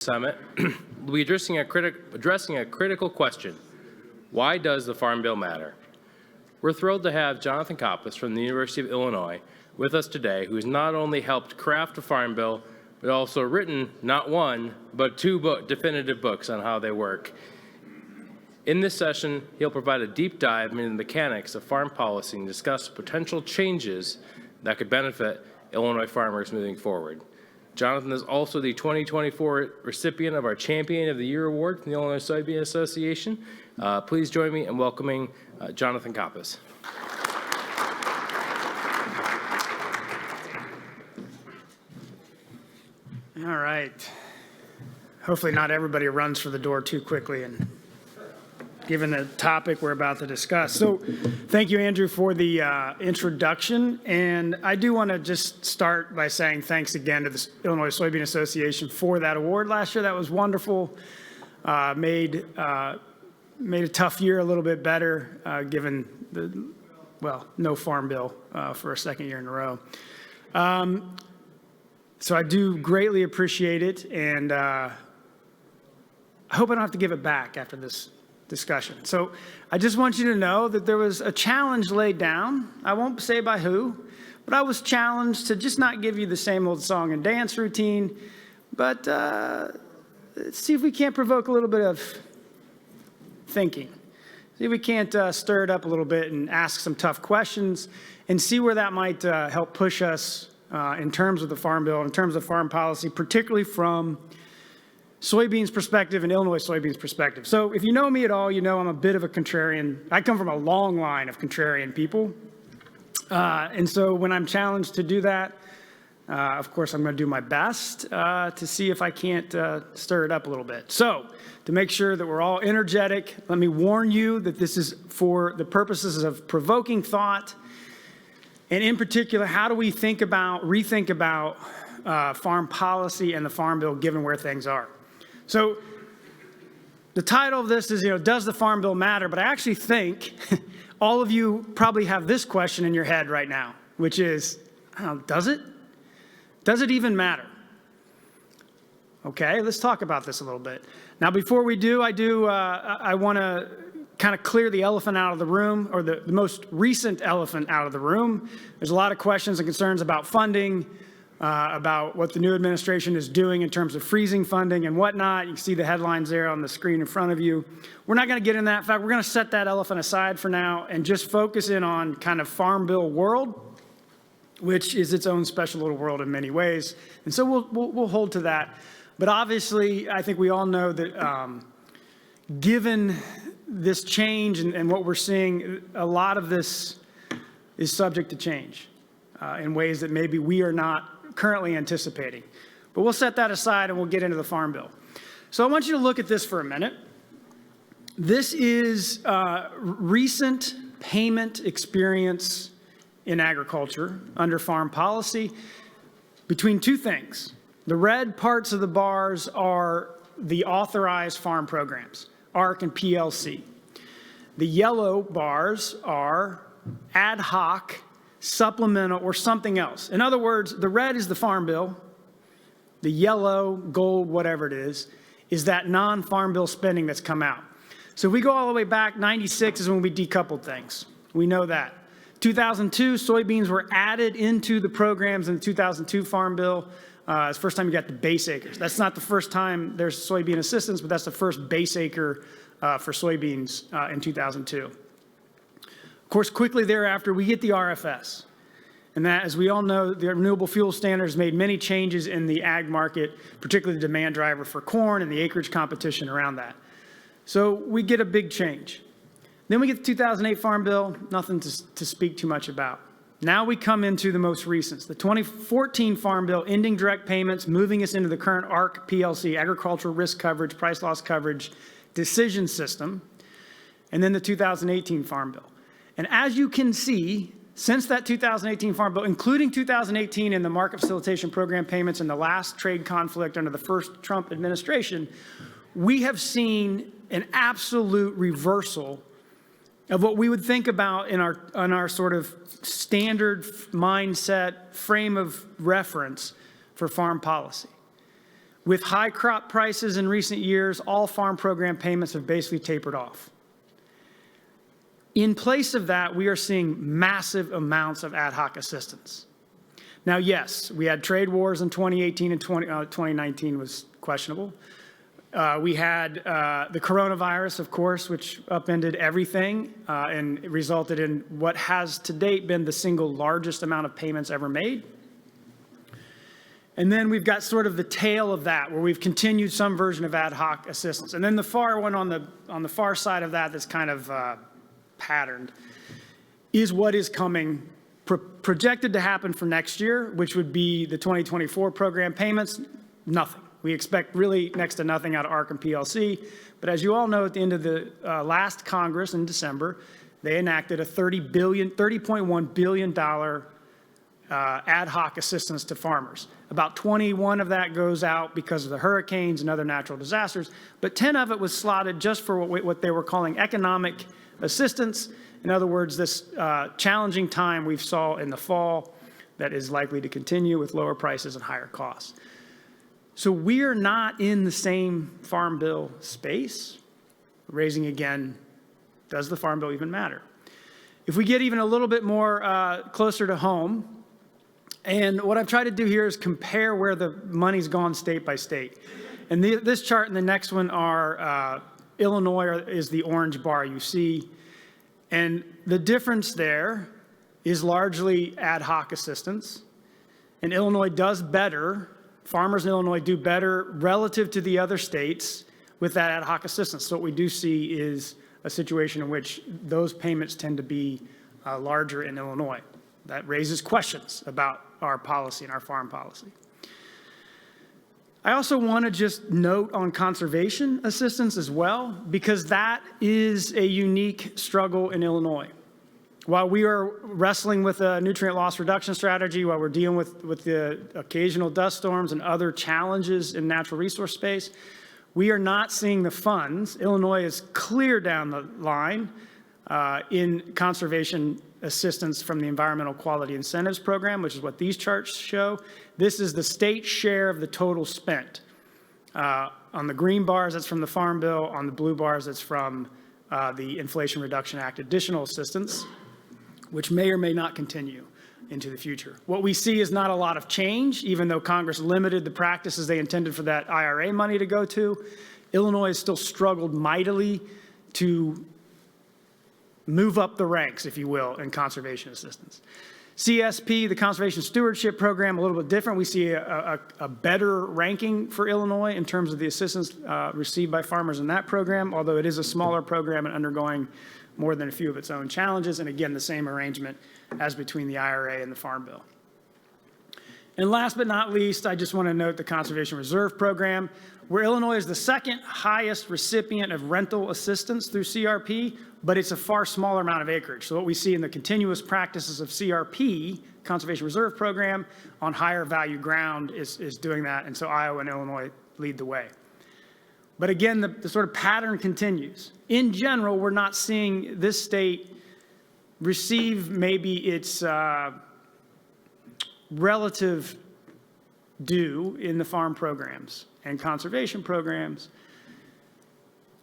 Summit, we'll be addressing a critical question. Why does the Farm Bill matter? We're thrilled to have Jonathan Coppess from the University of Illinois with us today, who has not only helped craft a Farm Bill, but also written not one, but two definitive books on how they work. In this session, he'll provide a deep dive into the mechanics of farm policy and discuss potential changes that could benefit Illinois farmers moving forward. Jonathan is also the 2024 recipient of our Champion of the Year Award from the Illinois Soybean Association. Please join me in welcoming Jonathan Coppess. All right. Hopefully not everybody runs for the door too quickly, and given the topic we're about to discuss. So thank you, Andrew, for the introduction. And I do want to just start by saying thanks again to the Illinois Soybean Association for that award last year. That was wonderful. Made a tough year a little bit better, given the, no farm bill for a second year in a row. So I do greatly appreciate it, and I hope I don't have to give it back after this discussion. So I just want you to know that there was a challenge laid down. I won't say by who, but I was challenged to just not give you the same old song and dance routine, but see if we can't provoke a little bit of thinking. See if we can't stir it up a little bit and ask some tough questions and see where that might help push us in terms of the Farm Bill, in terms of farm policy, particularly from soybeans perspective and Illinois soybeans perspective. So if you know me at all, you know I'm a bit of a contrarian. I come from a long line of contrarian people. And so when I'm challenged to do that, of course, I'm going to do my best to see if I can't stir it up a little bit. So to make sure that we're all energetic, let me warn you that this is for the purposes of provoking thought. And in particular, how do we rethink about farm policy and the Farm Bill given where things are? So the title of this is, does the Farm Bill matter? But I actually think all of you probably have this question in your head right now, which is, does it? Does it even matter? Okay, let's talk about this a little bit. Now, before we do, I want to kind of clear the elephant out of the room, or the most recent elephant out of the room. There's a lot of questions and concerns about funding, about what the new administration is doing in terms of freezing funding and whatnot. You can see the headlines there on the screen in front of you. We're not going to get into that. In fact, we're going to set that elephant aside for now and just focus in on kind of Farm Bill world, which is its own special little world in many ways. And so we'll hold to that. But obviously, I think we all know that given this change and what we're seeing, a lot of this is subject to change in ways that maybe we are not currently anticipating. But we'll set that aside and we'll get into the Farm Bill. So I want you to look at this for a minute. This is recent payment experience in agriculture under farm policy between two things. The red parts of the bars are the authorized farm programs, ARC and PLC. The yellow bars are ad hoc, supplemental, or something else. In other words, the red is the Farm Bill. The yellow, gold, whatever it is that non-Farm Bill spending that's come out. So if we go all the way back, 96 is when we decoupled things. We know that. 2002, soybeans were added into the programs in the 2002 Farm Bill. It's the first time you got the base acres. That's not the first time there's soybean assistance, but that's the first base acre for soybeans in 2002. Of course, quickly thereafter, we get the RFS. And that, as we all know, the Renewable Fuel Standards made many changes in the ag market, particularly the demand driver for corn and the acreage competition around that. So we get a big change. Then we get the 2008 Farm Bill, nothing to speak too much about. Now we come into the most recent, the 2014 Farm Bill, ending direct payments, moving us into the current ARC PLC, agricultural risk coverage, price loss coverage decision system, and then the 2018 Farm Bill. And as you can see, since that 2018 Farm Bill, including 2018 and the market facilitation program payments and the last trade conflict under the first Trump administration, we have seen an absolute reversal of what we would think about in our sort of standard mindset frame of reference for farm policy. With high crop prices in recent years, all farm program payments have basically tapered off. In place of that, we are seeing massive amounts of ad hoc assistance. Now, yes, we had trade wars in 2018 and 2019 was questionable. We had the coronavirus, of course, which upended everything and resulted in what has to date been the single largest amount of payments ever made. And then we've got sort of the tail of that, where we've continued some version of ad hoc assistance. And then the far one on the far side of that that's kind of patterned is what is coming, projected to happen for next year, which would be the 2024 program payments. Nothing. We expect really next to nothing out of ARC and PLC. But as you all know, at the end of the last Congress in December, they enacted a $30.1 billion ad hoc assistance to farmers. About 21 of that goes out because of the hurricanes and other natural disasters, but 10 of it was slotted just for what they were calling economic assistance. In other words, this challenging time we saw in the fall that is likely to continue with lower prices and higher costs. So we are not in the same Farm Bill space. Raising again, does the Farm Bill even matter? If we get even a little bit more closer to home, and what I've tried to do here is compare where the money's gone state by state. And this chart and the next one are Illinois is the orange bar you see. And the difference there is largely ad hoc assistance. And Illinois does better. Farmers in Illinois do better relative to the other states with that ad hoc assistance. So what we do see is a situation in which those payments tend to be larger in Illinois. That raises questions about our policy and our farm policy. I also want to just note on conservation assistance as well, because that is a unique struggle in Illinois. While we are wrestling with a nutrient loss reduction strategy, while we're dealing with the occasional dust storms and other challenges in natural resource space, we are not seeing the funds. Illinois is clear down the line in conservation assistance from the Environmental Quality Incentives Program, which is what these charts show. This is the state share of the total spent. On the green bars, that's from the Farm Bill. On the blue bars, that's from the Inflation Reduction Act additional assistance, which may or may not continue into the future. What we see is not a lot of change, even though Congress limited the practices they intended for that IRA money to go to. Illinois has still struggled mightily to move up the ranks, if you will, in conservation assistance. CSP, the Conservation Stewardship Program, a little bit different. We see a better ranking for Illinois in terms of the assistance received by farmers in that program, although it is a smaller program and undergoing more than a few of its own challenges. And again, the same arrangement as between the IRA and the Farm Bill. And last but not least, I just want to note the Conservation Reserve Program, where Illinois is the second highest recipient of rental assistance through CRP, but it's a far smaller amount of acreage. So what we see in the continuous practices of CRP, Conservation Reserve Program, on higher value ground is doing that. And so Iowa and Illinois lead the way. But again, the sort of pattern continues. In general, we're not seeing this state receive maybe its relative due in the farm programs and conservation programs,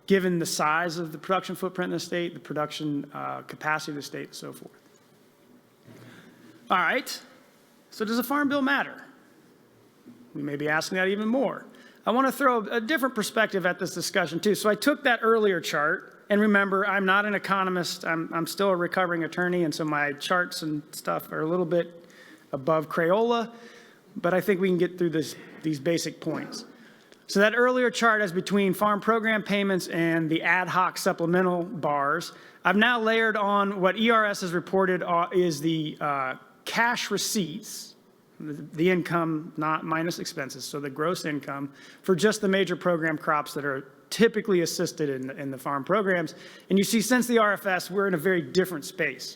given the size of the production footprint in the state, the production capacity of the state, and so forth. All right, so does a farm bill matter? We may be asking that even more. I want to throw a different perspective at this discussion too. So I took that earlier chart, and remember, I'm not an economist. I'm still a recovering attorney, and so my charts and stuff are a little bit above Crayola, but I think we can get through these basic points. So that earlier chart is between farm program payments and the ad hoc supplemental bars. I've now layered on what ERS has reported is the cash receipts, the income not minus expenses, so the gross income for just the major program crops that are typically assisted in the farm programs. And you see, since the RFS, we're in a very different space.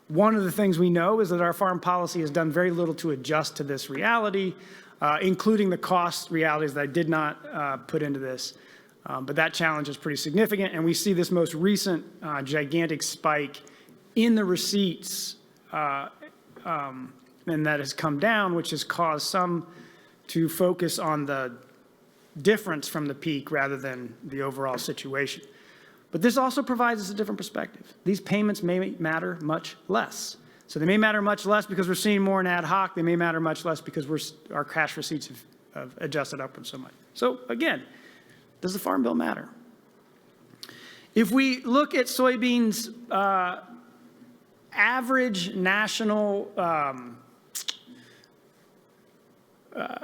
One of the things we know is that our farm policy has done very little to adjust to this reality, including the cost realities that I did not put into this. But that challenge is pretty significant, and we see this most recent gigantic spike in the receipts, and that has come down, which has caused some to focus on the difference from the peak rather than the overall situation. But this also provides us a different perspective. These payments may matter much less. So they may matter much less because we're seeing more in ad hoc. They may matter much less because our cash receipts have adjusted upward so much. So again, does the Farm Bill matter? If we look at soybeans' average national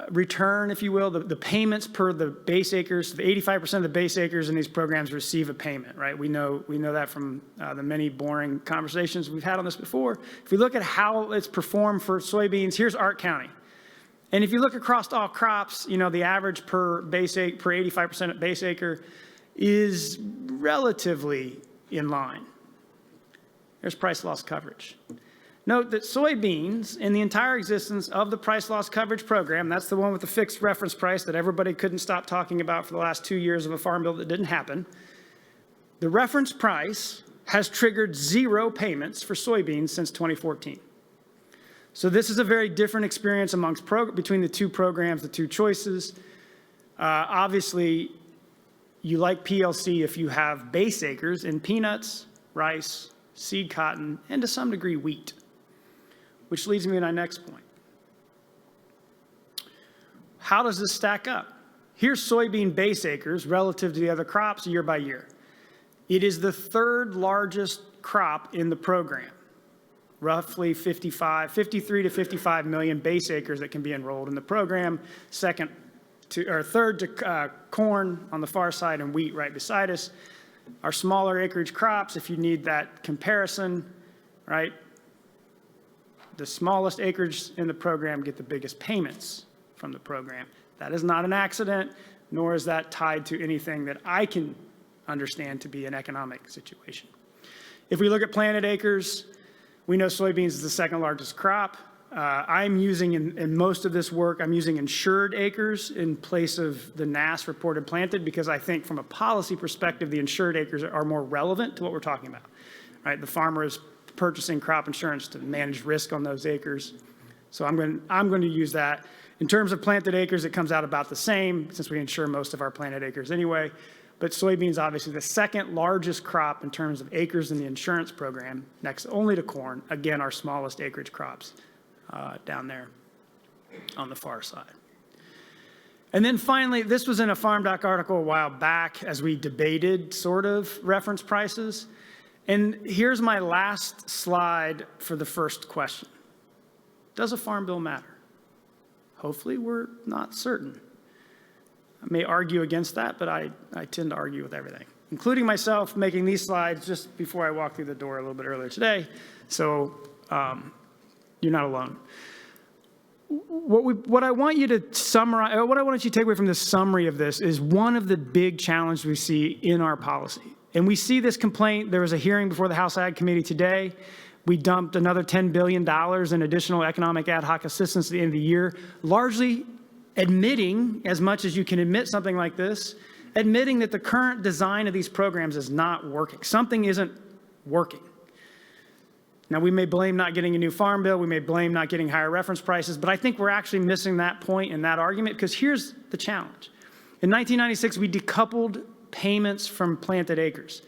return, if you will, the payments per the base acres, the 85% of the base acres in these programs receive a payment, right? We know that from the many boring conversations we've had on this before. If we look at how it's performed for soybeans, here's Ark County. And if you look across all crops, the average per 85% base acre is relatively in line. There's price loss coverage. Note that soybeans, in the entire existence of the price loss coverage program, that's the one with the fixed reference price that everybody couldn't stop talking about for the last 2 years of a farm bill that didn't happen, the reference price has triggered 0 payments for soybeans since 2014. So this is a very different experience between the two programs, the two choices. Obviously, you like PLC if you have base acres in peanuts, rice, seed cotton, and to some degree wheat, which leads me to my next point. How does this stack up? Here's soybean base acres relative to the other crops year by year. It is the 3rd largest crop in the program, roughly 53 to 55 million base acres that can be enrolled in the program, third to corn on the far side and wheat right beside us. Our smaller acreage crops, if you need that comparison, right? The smallest acreage in the program get the biggest payments from the program. That is not an accident, nor is that tied to anything that I can understand to be an economic situation. If we look at planted acres, we know soybeans is the 2nd largest crop. I'm using, in most of this work, I'm using insured acres in place of the NASS reported planted because I think from a policy perspective, the insured acres are more relevant to what we're talking about, right? The farmer is purchasing crop insurance to manage risk on those acres. So I'm going to use that. In terms of planted acres, it comes out about the same since we insure most of our planted acres anyway. But soybeans, obviously, the 2nd largest crop in terms of acres in the insurance program, next only to corn. Again, our smallest acreage crops down there on the far side. And then finally, this was in a Farm Doc article a while back as we debated sort of reference prices. And here's my last slide for the first question. Does a farm bill matter? Hopefully, we're not certain. I may argue against that, but I tend to argue with everything, including myself making these slides just before I walked through the door a little bit earlier today. So you're not alone. What I want you to summarize, or what I want you to take away from the summary of this is one of the big challenges we see in our policy. And we see this complaint. There was a hearing before the House Ag Committee today. We dumped another $10 billion in additional economic ad hoc assistance at the end of the year, largely admitting, as much as you can admit something like this, admitting that the current design of these programs is not working. Something isn't working. Now, we may blame not getting a new farm bill. We may blame not getting higher reference prices. But I think we're actually missing that point in that argument because here's the challenge. In 1996, we decoupled payments from planted acres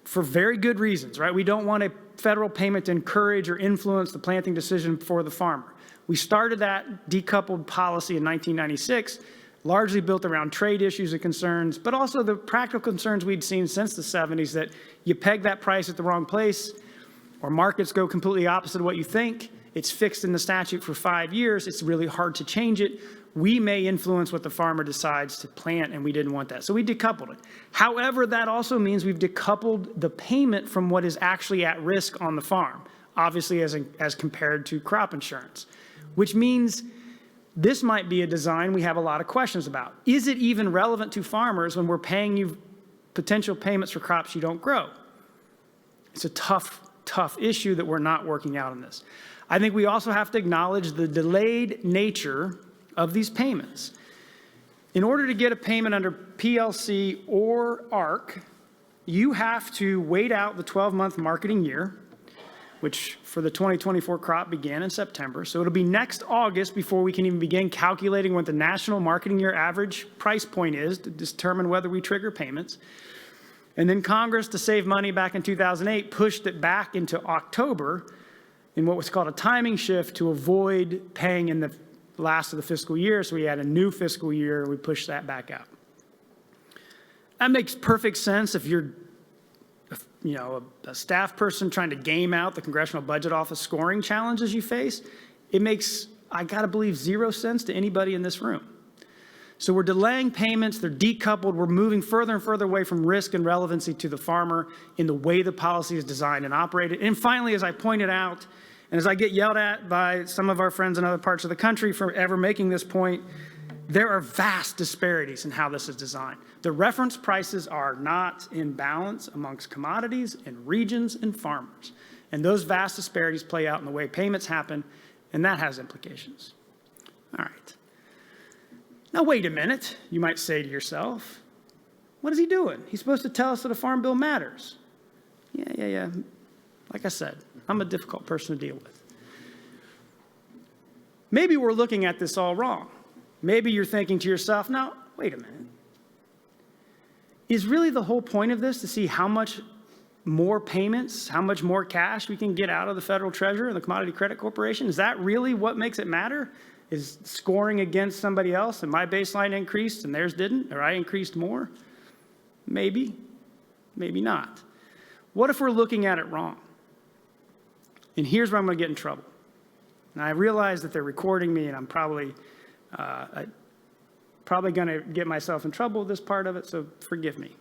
for very good reasons, right? We don't want a federal payment to encourage or influence the planting decision for the farmer. We started that decoupled policy in 1996, largely built around trade issues and concerns, but also the practical concerns we'd seen since the 70s that you peg that price at the wrong place, or markets go completely opposite of what you think. It's fixed in the statute for 5 years. It's really hard to change it. We may influence what the farmer decides to plant, and we didn't want that. So we decoupled it. However, that also means we've decoupled the payment from what is actually at risk on the farm, obviously as compared to crop insurance, which means this might be a design we have a lot of questions about. Is it even relevant to farmers when we're paying you potential payments for crops you don't grow? It's a tough issue that we're not working out in this. I think we also have to acknowledge the delayed nature of these payments. In order to get a payment under PLC or ARC, you have to wait out the 12-month marketing year, which for the 2024 crop began in September. So it'll be next August before we can even begin calculating what the national marketing year average price point is to determine whether we trigger payments. And then Congress, to save money back in 2008, pushed it back into October in what was called a timing shift to avoid paying in the last of the fiscal year. So we had a new fiscal year, we pushed that back out. That makes perfect sense if you're a staff person trying to game out the Congressional Budget Office scoring challenges you face. It makes, I gotta believe, 0 sense to anybody in this room. So we're delaying payments, they're decoupled, we're moving further and further away from risk and relevancy to the farmer in the way the policy is designed and operated. And finally, as I pointed out, and as I get yelled at by some of our friends in other parts of the country for ever making this point, there are vast disparities in how this is designed. The reference prices are not in balance amongst commodities and regions and farmers. And those vast disparities play out in the way payments happen, and that has implications. All right. Now, wait a minute, you might say to yourself. What is he doing? He's supposed to tell us that a farm bill matters. Yeah. Like I said, I'm a difficult person to deal with. Maybe we're looking at this all wrong. Maybe you're thinking to yourself, now, wait a minute. Is really the whole point of this to see how much more payments, how much more cash we can get out of the Federal Treasury and the Commodity Credit Corporation? Is that really what makes it matter? Is scoring against somebody else and my baseline increased and theirs didn't, or I increased more? Maybe, maybe not. What if we're looking at it wrong? And here's where I'm going to get in trouble. And I realize that they're recording me and I'm probably going to get myself in trouble with this part of it, so forgive me.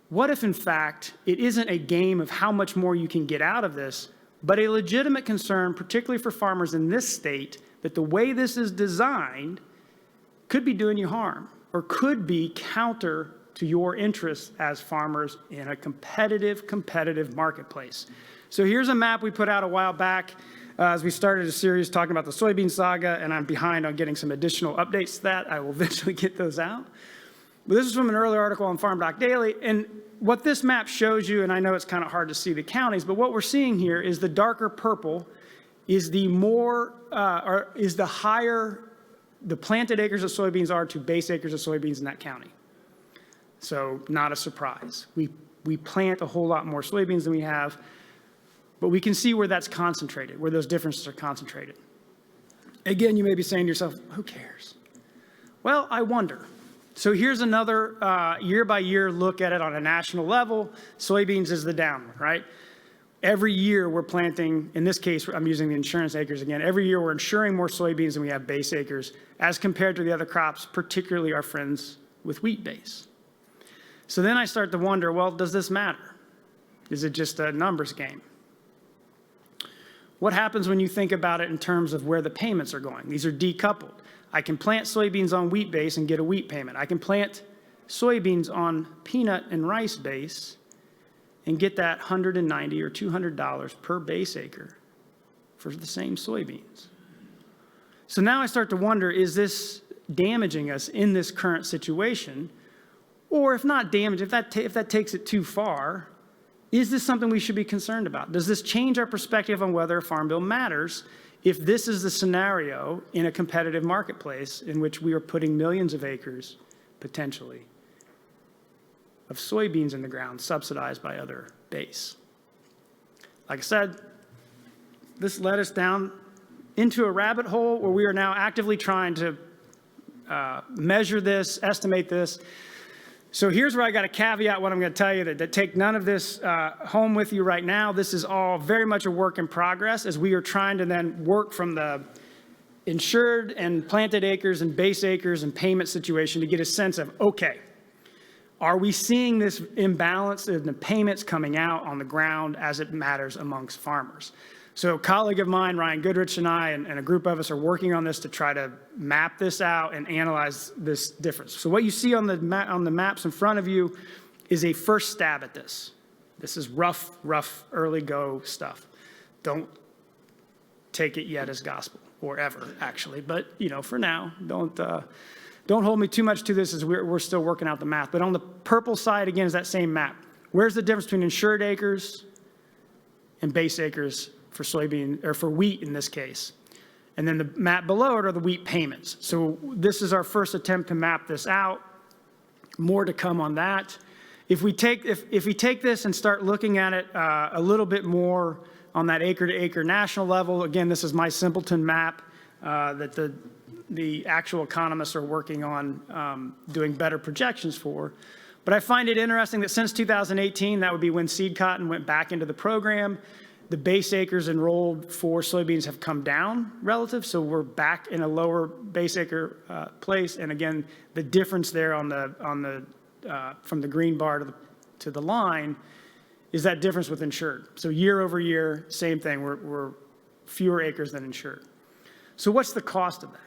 What if, in fact, it isn't a game of how much more you can get out of this, but a legitimate concern, particularly for farmers in this state, that the way this is designed could be doing you harm or could be counter to your interests as farmers in a competitive marketplace. So here's a map we put out a while back as we started a series talking about the soybean saga, and I'm behind on getting some additional updates to that. I will eventually get those out. But this is from an earlier article on Farm Doc Daily, and what this map shows you, and I know it's kind of hard to see the counties, but what we're seeing here is the darker purple is the higher the planted acres of soybeans are to base acres of soybeans in that county. So not a surprise. We plant a whole lot more soybeans than we have, but we can see where that's concentrated, where those differences are concentrated. Again, you may be saying to yourself, who cares? Well, I wonder. So here's another year-by-year look at it on a national level. Soybeans is the downward, right? Every year we're planting, in this case, I'm using the insurance acres again. Every year we're insuring more soybeans than we have base acres as compared to the other crops, particularly our friends with wheat base. So then I start to wonder, well, does this matter? Is it just a numbers game? What happens when you think about it in terms of where the payments are going? These are decoupled. I can plant soybeans on wheat base and get a wheat payment. I can plant soybeans on peanut and rice base and get that $190 or $200 per base acre for the same soybeans. So now I start to wonder, is this damaging us in this current situation? Or if not damage, if that takes it too far, is this something we should be concerned about? Does this change our perspective on whether a farm bill matters if this is the scenario in a competitive marketplace in which we are putting millions of acres, potentially, of soybeans in the ground subsidized by other base? Like I said, this led us down into a rabbit hole where we are now actively trying to measure this, estimate this. So here's where I got to caveat what I'm going to tell you, that take none of this home with you right now. This is all very much a work in progress as we are trying to then work from the insured and planted acres and base acres and payment situation to get a sense of, okay, are we seeing this imbalance in the payments coming out on the ground as it matters amongst farmers? So a colleague of mine, Ryan Goodrich, and I, and a group of us are working on this to try to map this out and analyze this difference. So what you see on the maps in front of you is a first stab at this. This is rough, early go stuff. Don't take it yet as gospel, or ever, actually. But, for now, don't hold me too much to this as we're still working out the math. But on the purple side, again, is that same map. Where's the difference between insured acres and base acres for soybean, or for wheat in this case. And then the map below it are the wheat payments. So this is our first attempt to map this out. More to come on that. If we take this and start looking at it a little bit more on that acre-to-acre national level, again, this is my simpleton map that the actual economists are working on doing better projections for. But I find it interesting that since 2018, that would be when seed cotton went back into the program, the base acres enrolled for soybeans have come down relative, so we're back in a lower base acre place. And again, the difference there on the from the green bar to the line is that difference with insured. So year over year, same thing. We're fewer acres than insured. So what's the cost of that?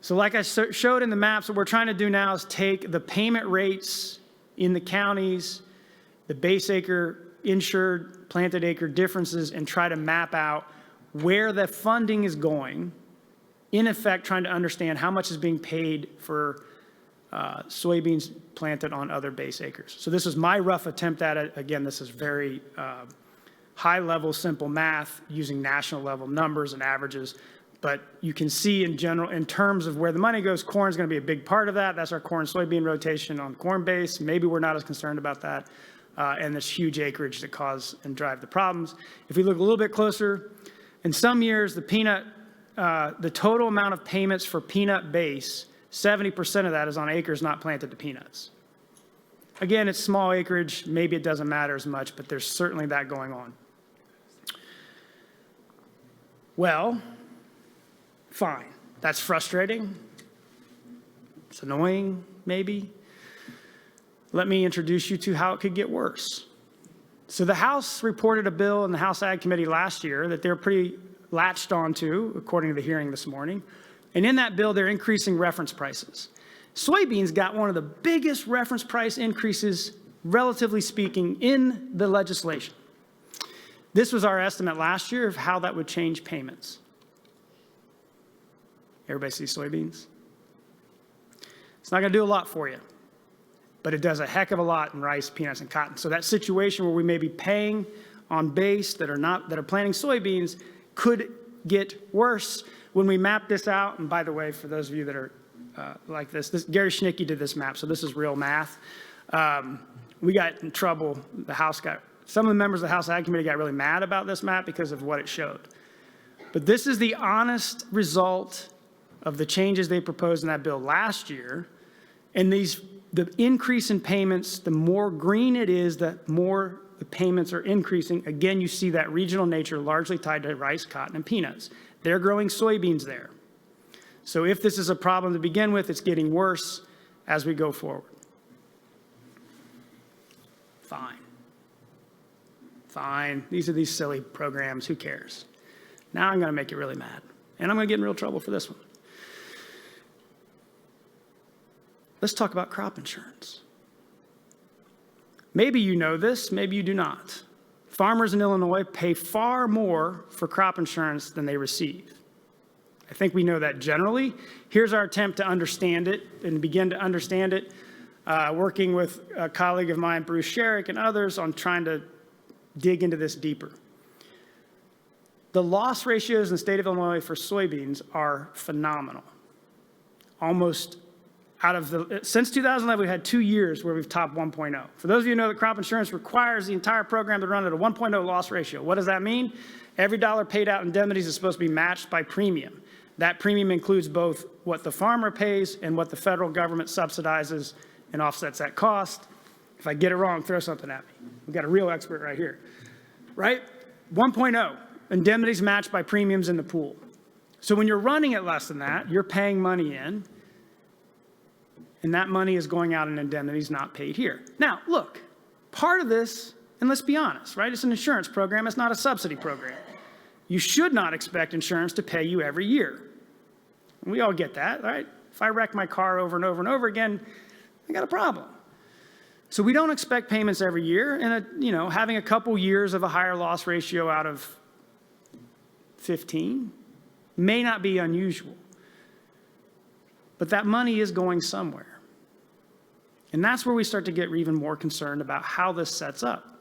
So like I showed in the maps, what we're trying to do now is take the payment rates in the counties, the base acre insured planted acre differences, and try to map out where the funding is going, in effect trying to understand how much is being paid for soybeans planted on other base acres. So this is my rough attempt at it. Again, this is very high-level, simple math using national level numbers and averages. But you can see in general, in terms of where the money goes, corn is going to be a big part of that. That's our corn-soybean rotation on corn base. Maybe we're not as concerned about that. And this huge acreage that cause and drive the problems. If we look a little bit closer, in some years, the total amount of payments for peanut base, 70% of that is on acres not planted to peanuts. Again, it's small acreage. Maybe it doesn't matter as much, but there's certainly that going on. Well, fine. That's frustrating. It's annoying, maybe. Let me introduce you to how it could get worse. So the House reported a bill in the House Ag Committee last year that they're pretty latched onto, according to the hearing this morning. And in that bill, they're increasing reference prices. Soybeans got one of the biggest reference price increases, relatively speaking, in the legislation. This was our estimate last year of how that would change payments. Everybody see soybeans? It's not going to do a lot for you, but it does a heck of a lot in rice, peanuts, and cotton. So that situation where we may be paying on base that are planting soybeans could get worse when we map this out. And by the way, for those of you that are like this, Gary Schnicke did this map, so this is real math. We got in trouble. Some of the members of the House Ag Committee got really mad about this map because of what it showed. But this is the honest result of the changes they proposed in that bill last year. And the increase in payments, the more green it is, the more the payments are increasing. Again, you see that regional nature largely tied to rice, cotton, and peanuts. They're growing soybeans there. So if this is a problem to begin with, it's getting worse as we go forward. Fine. These are these silly programs. Who cares? Now I'm going to make you really mad. And I'm going to get in real trouble for this one. Let's talk about crop insurance. Maybe you know this, maybe you do not. Farmers in Illinois pay far more for crop insurance than they receive. I think we know that generally. Here's our attempt to understand it and begin to understand it, working with a colleague of mine, Bruce Sherrick, and others on trying to dig into this deeper. The loss ratios in the state of Illinois for soybeans are phenomenal. Almost since 2011, we've had 2 years where we've topped 1.0. For those of you who know that crop insurance requires the entire program to run at a 1.0 loss ratio. What does that mean? Every dollar paid out in indemnities is supposed to be matched by premium. That premium includes both what the farmer pays and what the federal government subsidizes and offsets that cost. If I get it wrong, throw something at me. We've got a real expert right here. Right? 1.0, indemnities matched by premiums in the pool. So when you're running at less than that, you're paying money in, and that money is going out in indemnities not paid here. Now, look, part of this, and let's be honest, right? It's an insurance program. It's not a subsidy program. You should not expect insurance to pay you every year. We all get that, right? If I wreck my car over and over and over again, I got a problem. So we don't expect payments every year, and having a couple years of a higher loss ratio out of 15 may not be unusual. But that money is going somewhere. And that's where we start to get even more concerned about how this sets up.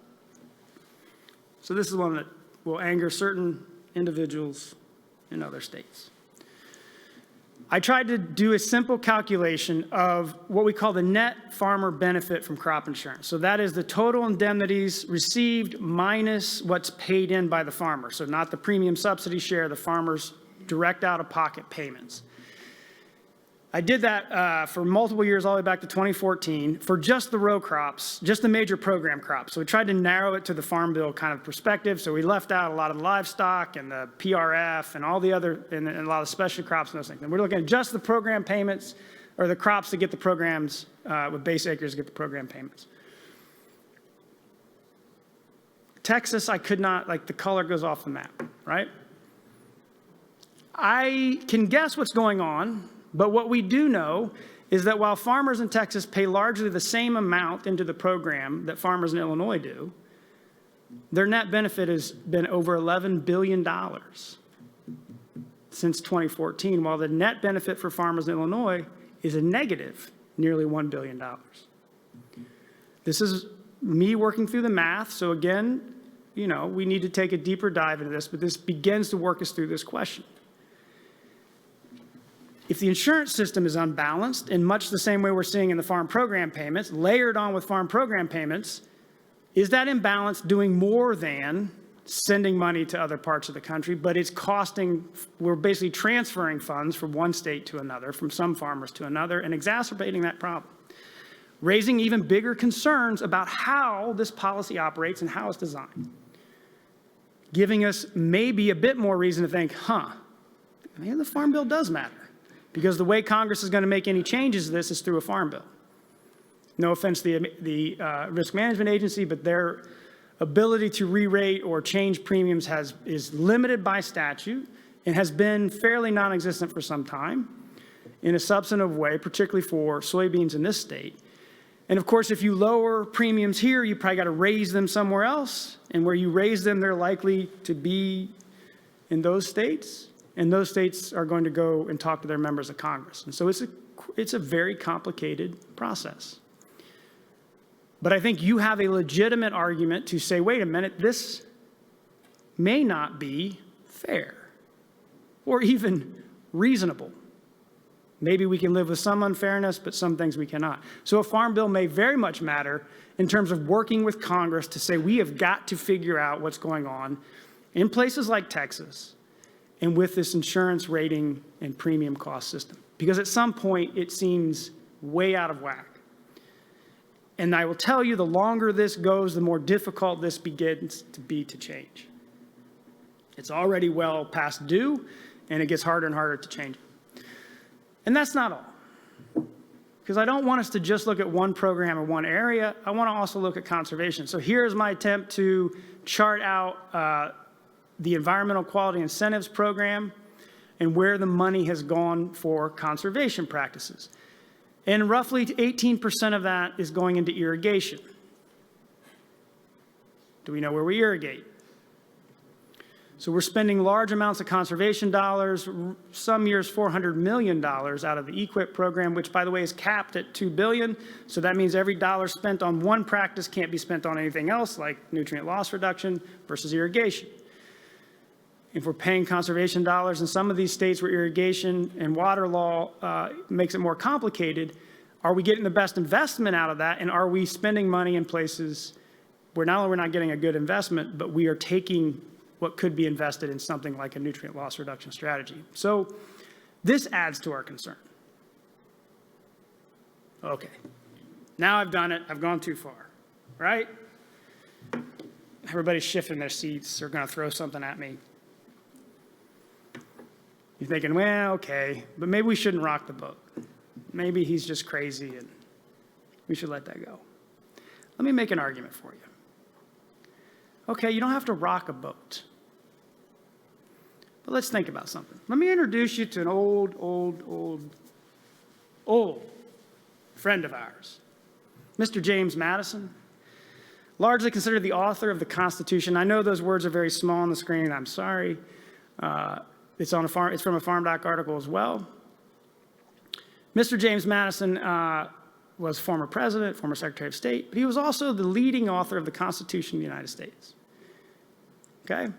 So this is one that will anger certain individuals in other states. I tried to do a simple calculation of what we call the net farmer benefit from crop insurance. So that is the total indemnities received minus what's paid in by the farmer. So not the premium subsidy share, the farmer's direct out-of-pocket payments. I did that for multiple years, all the way back to 2014, for just the row crops, just the major program crops. So we tried to narrow it to the Farm Bill kind of perspective. So we left out a lot of the livestock and the PRF and all the other, and a lot of specialty crops and those things. And we're looking at just the program payments, or the crops that get the programs, with base acres get the program payments. Texas, I could not, like, the color goes off the map, right? I can guess what's going on. But what we do know is that while farmers in Texas pay largely the same amount into the program that farmers in Illinois do, their net benefit has been over $11 billion since 2014, while the net benefit for farmers in Illinois is a negative nearly $1 billion. This is me working through the math. So again, you know, we need to take a deeper dive into this, but this begins to work us through this question. If the insurance system is unbalanced in much the same way we're seeing in the farm program payments, layered on with farm program payments, is that imbalance doing more than sending money to other parts of the country, but it's costing, we're basically transferring funds from one state to another, from some farmers to another, and exacerbating that problem, raising even bigger concerns about how this policy operates and how it's designed, giving us maybe a bit more reason to think, maybe the Farm Bill does matter. Because the way Congress is going to make any changes to this is through a Farm Bill. No offense to the Risk Management Agency, but their ability to re-rate or change premiums is limited by statute and has been fairly non-existent for some time in a substantive way, particularly for soybeans in this state. And of course, if you lower premiums here, you probably got to raise them somewhere else. And where you raise them, they're likely to be in those states. And those states are going to go and talk to their members of Congress. And so it's a very complicated process. But I think you have a legitimate argument to say, wait a minute, this may not be fair or even reasonable. Maybe we can live with some unfairness, but some things we cannot. So a Farm Bill may very much matter in terms of working with Congress to say we have got to figure out what's going on in places like Texas and with this insurance rating and premium cost system. Because at some point, it seems way out of whack. And I will tell you, the longer this goes, the more difficult this begins to be to change. It's already well past due, and it gets harder and harder to change it. And that's not all. Because I don't want us to just look at one program or one area. I want to also look at conservation. So here's my attempt to chart out the Environmental Quality Incentives Program and where the money has gone for conservation practices. And roughly 18% of that is going into irrigation. Do we know where we irrigate? So we're spending large amounts of conservation dollars, some years $400 million out of the EQIP program, which, by the way, is capped at $2 billion. So that means every dollar spent on one practice can't be spent on anything else, like nutrient loss reduction versus irrigation. If we're paying conservation dollars in some of these states where irrigation and water law makes it more complicated, are we getting the best investment out of that? And are we spending money in places where not only we're not getting a good investment, but we are taking what could be invested in something like a nutrient loss reduction strategy? So this adds to our concern. Okay, now I've done it. I've gone too far, right? Everybody's shifting their seats. They're going to throw something at me. You're thinking, well, okay, but maybe we shouldn't rock the boat. Maybe he's just crazy and we should let that go. Let me make an argument for you. Okay, you don't have to rock a boat. But let's think about something. Let me introduce you to an old friend of ours, Mr. James Madison, largely considered the author of the Constitution. I know those words are very small on the screen. I'm sorry. It's from a Farm Doc article as well. Mr. James Madison was former president, former Secretary of State, but he was also the leading author of the Constitution of the United States. Okay?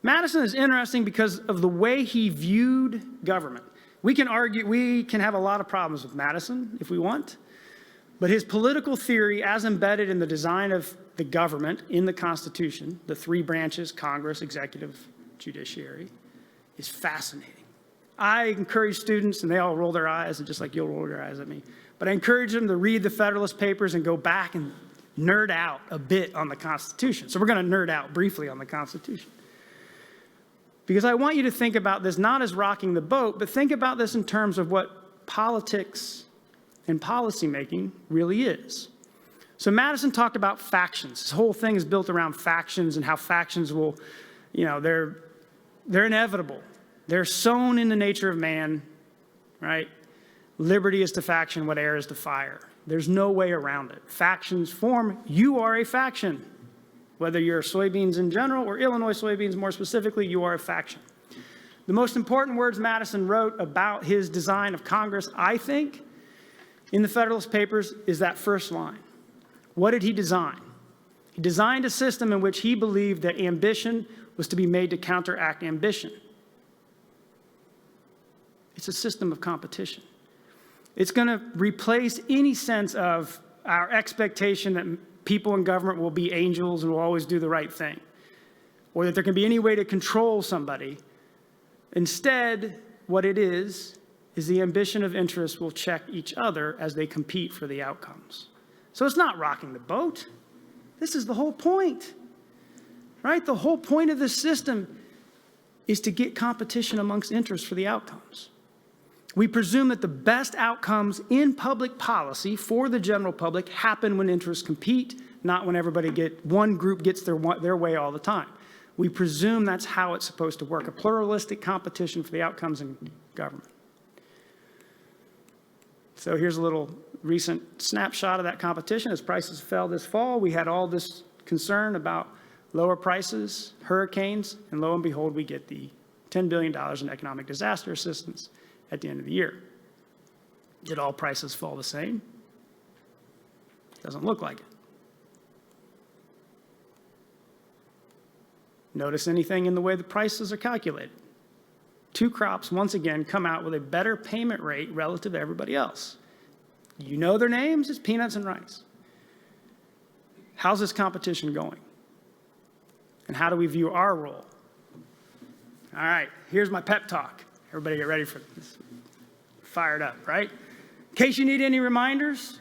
Madison is interesting because of the way he viewed government. We can argue, we can have a lot of problems with Madison if we want, but his political theory as embedded in the design of the government in the Constitution, the three branches, Congress, executive, judiciary, is fascinating. I encourage students, and they all roll their eyes, and just like you'll roll your eyes at me, but I encourage them to read the Federalist Papers and go back and nerd out a bit on the Constitution. So we're going to nerd out briefly on the Constitution. Because I want you to think about this not as rocking the boat, but think about this in terms of what politics and policymaking really is. So Madison talked about factions. This whole thing is built around factions and how factions will, they're inevitable. They're sown in the nature of man, right? Liberty is to faction what air is to fire. There's no way around it. Factions form. You are a faction. Whether you're soybeans in general or Illinois soybeans more specifically, you are a faction. The most important words Madison wrote about his design of Congress, I think, in the Federalist Papers is that first line. What did he design? He designed a system in which he believed that ambition was to be made to counteract ambition. It's a system of competition. It's going to replace any sense of our expectation that people in government will be angels and will always do the right thing, or that there can be any way to control somebody. Instead, what it is the ambition of interests will check each other as they compete for the outcomes. So it's not rocking the boat. This is the whole point, right? The whole point of this system is to get competition amongst interests for the outcomes. We presume that the best outcomes in public policy for the general public happen when interests compete, not when one group gets their way all the time. We presume that's how it's supposed to work, a pluralistic competition for the outcomes in government. So here's a little recent snapshot of that competition. As prices fell this fall, we had all this concern about lower prices, hurricanes, and lo and behold, we get the $10 billion in economic disaster assistance at the end of the year. Did all prices fall the same? Doesn't look like it. Notice anything in the way the prices are calculated? Two crops, once again, come out with a better payment rate relative to everybody else. You know their names, it's peanuts and rice. How's this competition going? And how do we view our role? All right, here's my pep talk. Everybody get ready for this. Fired up, right? In case you need any reminders,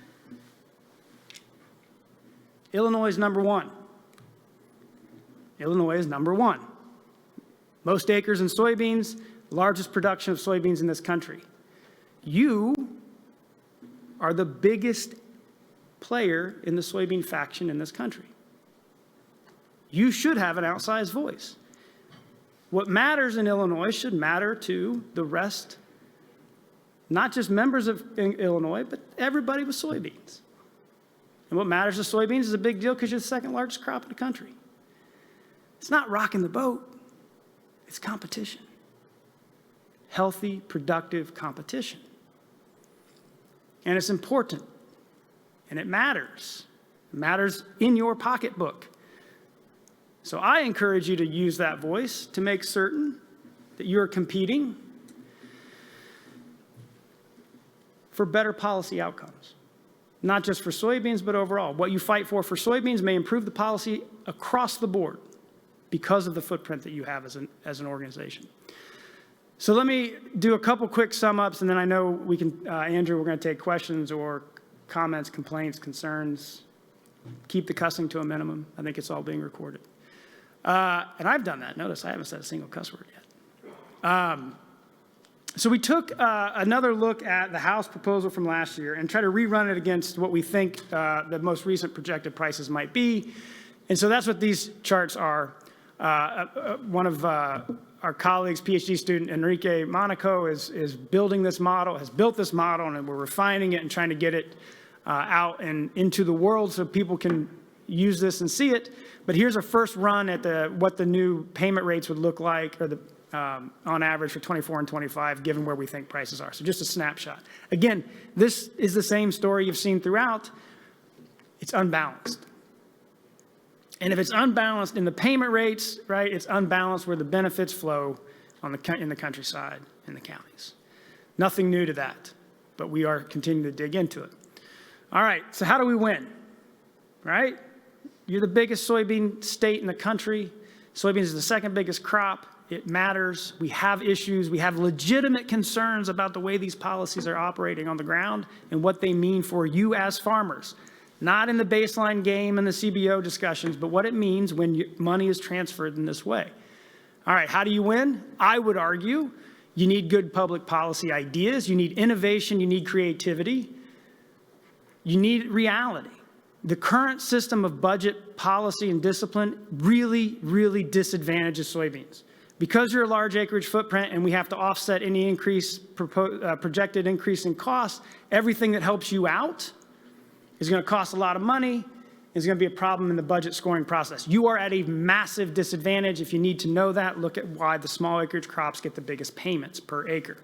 Illinois is number one. Illinois is number one. Most acres in soybeans, largest production of soybeans in this country. You are the biggest player in the soybean faction in this country. You should have an outsized voice. What matters in Illinois should matter to the rest, not just members of Illinois, but everybody with soybeans. And what matters to soybeans is a big deal because you're the second largest crop in the country. It's not rocking the boat. It's competition. Healthy, productive competition. And it's important. And it matters. It matters in your pocketbook. So I encourage you to use that voice to make certain that you're competing for better policy outcomes. Not just for soybeans, but overall. What you fight for soybeans may improve the policy across the board because of the footprint that you have as an organization. So let me do a couple quick sum-ups, and then I know we can, Andrew, we're going to take questions or comments, complaints, concerns. Keep the cussing to a minimum. I think it's all being recorded. And I've done that. Notice I haven't said a single cuss word yet. So we took another look at the House proposal from last year and tried to rerun it against what we think the most recent projected prices might be. And so that's what these charts are. One of our colleagues, PhD student Enrique Monaco, is building this model, has built this model, and we're refining it and trying to get it out and into the world so people can use this and see it. But here's a first run at what the new payment rates would look like, or on average for 24 and 25, given where we think prices are. So just a snapshot. Again, this is the same story you've seen throughout. It's unbalanced. And if it's unbalanced in the payment rates, right, it's unbalanced where the benefits flow in the countryside, in the counties. Nothing new to that, but we are continuing to dig into it. All right, so how do we win, right? You're the biggest soybean state in the country. Soybeans is the second biggest crop. It matters. We have issues. We have legitimate concerns about the way these policies are operating on the ground and what they mean for you as farmers. Not in the baseline game and the CBO discussions, but what it means when money is transferred in this way. All right, how do you win? I would argue you need good public policy ideas. You need innovation. You need creativity. You need reality. The current system of budget policy and discipline really, really disadvantages soybeans. Because you're a large acreage footprint and we have to offset any projected increase in costs, everything that helps you out is going to cost a lot of money, is going to be a problem in the budget scoring process. You are at a massive disadvantage. If you need to know that, look at why the small acreage crops get the biggest payments per acre.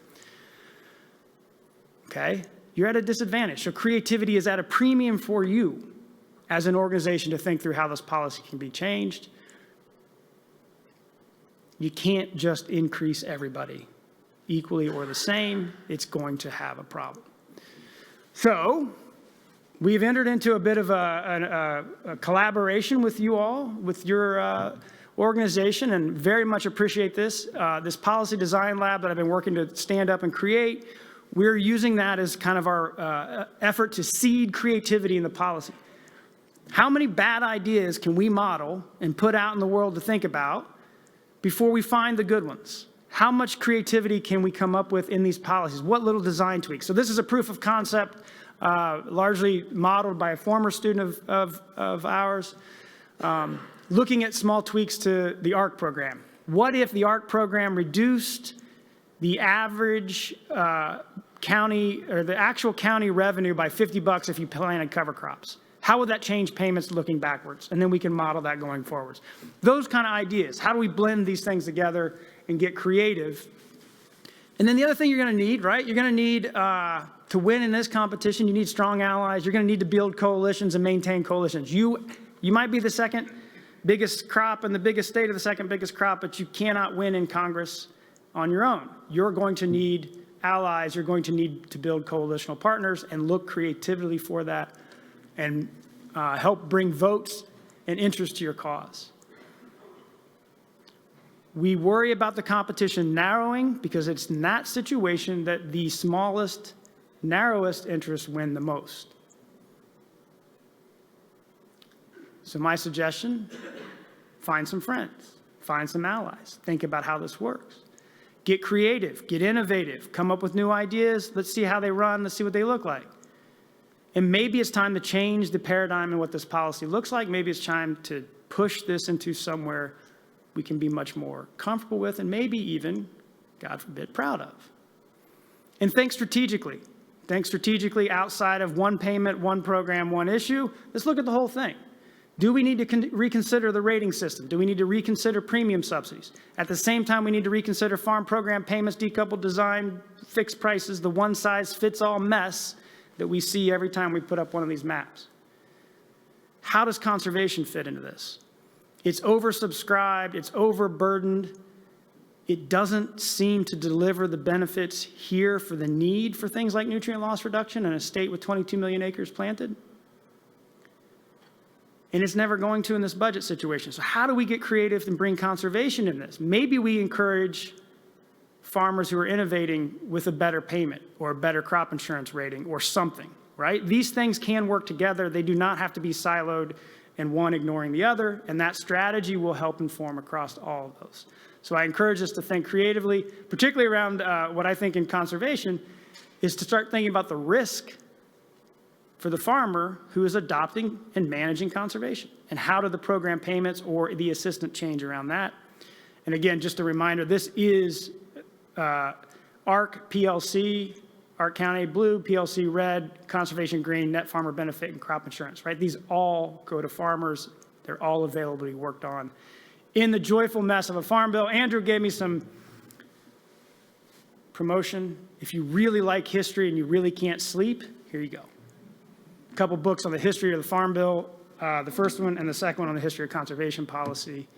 Okay? You're at a disadvantage. So creativity is at a premium for you as an organization to think through how this policy can be changed. You can't just increase everybody equally or the same. It's going to have a problem. So we've entered into a bit of a collaboration with you all, with your organization, and very much appreciate this. This policy design lab that I've been working to stand up and create, we're using that as kind of our effort to seed creativity in the policy. How many bad ideas can we model and put out in the world to think about before we find the good ones? How much creativity can we come up with in these policies? What little design tweaks? So this is a proof of concept, largely modeled by a former student of ours, looking at small tweaks to the ARC program. What if the ARC program reduced the average county, or the actual county revenue by $50 if you planted cover crops? How would that change payments looking backwards? And then we can model that going forwards. Those kind of ideas. How do we blend these things together and get creative? And then the other thing you're going to need, right? You're going to need, to win in this competition, you need strong allies. You're going to need to build coalitions and maintain coalitions. You might be the second biggest crop and the biggest state of the second biggest crop, but you cannot win in Congress on your own. You're going to need allies. You're going to need to build coalitional partners and look creatively for that, and help bring votes and interest to your cause. We worry about the competition narrowing because it's in that situation that the smallest, narrowest interests win the most. So my suggestion, find some friends, find some allies, think about how this works. Get creative, get innovative, come up with new ideas. Let's see how they run, let's see what they look like. And maybe it's time to change the paradigm and what this policy looks like. Maybe it's time to push this into somewhere we can be much more comfortable with and maybe even, God forbid, proud of. And think strategically. Think strategically outside of one payment, one program, one issue. Let's look at the whole thing. Do we need to reconsider the rating system? Do we need to reconsider premium subsidies? At the same time, we need to reconsider farm program payments, decoupled design, fixed prices, the one-size-fits-all mess that we see every time we put up one of these maps. How does conservation fit into this? It's oversubscribed, it's overburdened. It doesn't seem to deliver the benefits here for the need for things like nutrient loss reduction in a state with 22 million acres planted. And it's never going to in this budget situation. So how do we get creative and bring conservation in this? Maybe we encourage farmers who are innovating with a better payment or a better crop insurance rating or something, right? These things can work together. They do not have to be siloed and one ignoring the other, and that strategy will help inform across all of those. So I encourage us to think creatively, particularly around what I think in conservation is to start thinking about the risk for the farmer who is adopting and managing conservation, and how do the program payments or the assistant change around that. And again, just a reminder, this is ARC PLC, ARC County Blue, PLC Red, Conservation Green, Net Farmer Benefit, and Crop Insurance, right? These all go to farmers. They're all available to be worked on. In the joyful mess of a farm bill, Andrew gave me some promotion. If you really like history and you really can't sleep, here you go. A couple books on the history of the farm bill, the first one and the second one on the history of conservation policy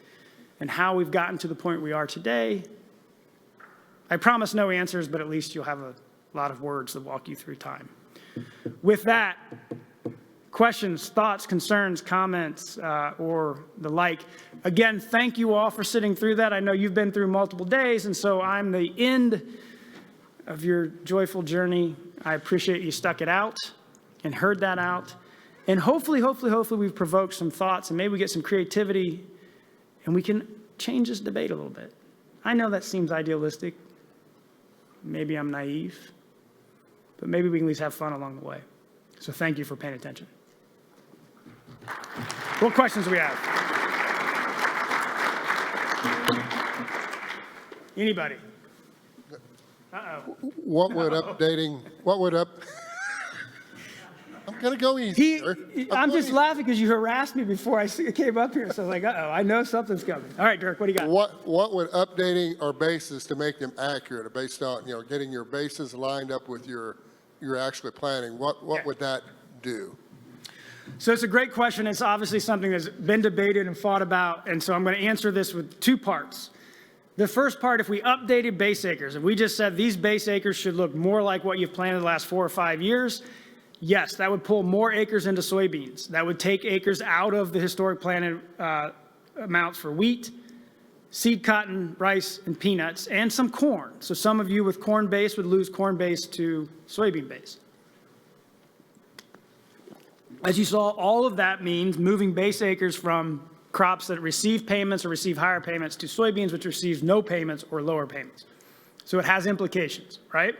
and how we've gotten to the point we are today. I promise no answers, but at least you'll have a lot of words that walk you through time. With that, questions, thoughts, concerns, comments, or the like. Again, thank you all for sitting through that. I know you've been through multiple days, and so I'm the end of your joyful journey. I appreciate you stuck it out and heard that out. And hopefully we've provoked some thoughts and maybe we get some creativity and we can change this debate a little bit. I know that seems idealistic. Maybe I'm naive, but maybe we can at least have fun along the way. So thank you for paying attention. What questions do we have? Anybody? Uh-oh. I'm going to go easy, sir. I'm just laughing because you harassed me before I came up here. So I was like, uh-oh, I know something's coming. All right, Dirk, what do you got? What would updating our bases to make them accurate, based on, getting your bases lined up with your actually planning, what would that do? So it's a great question. It's obviously something that's been debated and fought about. And so I'm going to answer this with two parts. The first part, if we updated base acres, if we just said these base acres should look more like what you've planted the last 4 or 5 years, yes, that would pull more acres into soybeans. That would take acres out of the historic planted amounts for wheat, seed cotton, rice, and peanuts, and some corn. So some of you with corn base would lose corn base to soybean base. As you saw, all of that means moving base acres from crops that receive payments or receive higher payments to soybeans, which receives no payments or lower payments. So it has implications, right?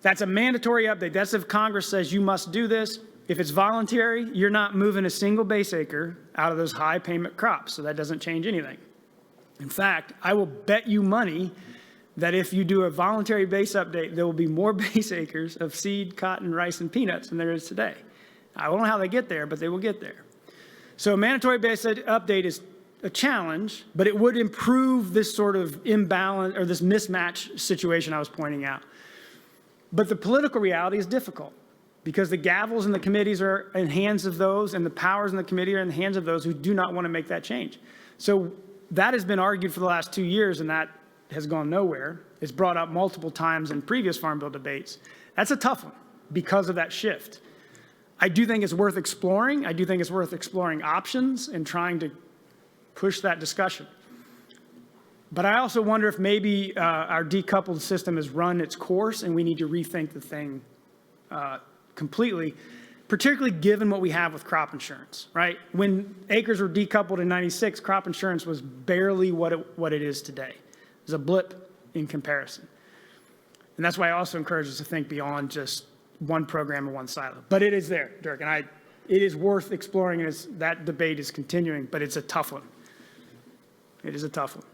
That's a mandatory update. That's if Congress says you must do this. If it's voluntary, you're not moving a single base acre out of those high payment crops, so that doesn't change anything. In fact, I will bet you money that if you do a voluntary base update, there will be more base acres of seed, cotton, rice, and peanuts than there is today. I don't know how they get there, but they will get there. So a mandatory base update is a challenge, but it would improve this sort of imbalance or this mismatch situation I was pointing out. But the political reality is difficult because the gavels in the committees are in hands of those and the powers in the committee are in the hands of those who do not want to make that change. So that has been argued for the last 2 years and that has gone nowhere. It's brought up multiple times in previous Farm Bill debates. That's a tough one because of that shift. I do think it's worth exploring. I do think it's worth exploring options and trying to push that discussion. But I also wonder if maybe our decoupled system has run its course and we need to rethink the thing completely, particularly given what we have with crop insurance, right? When acres were decoupled in '96, crop insurance was barely what it is today. It was a blip in comparison. And that's why I also encourage us to think beyond just one program and one silo. But it is there, Dirk, and it is worth exploring as that debate is continuing, but it's a tough one. It is a tough one.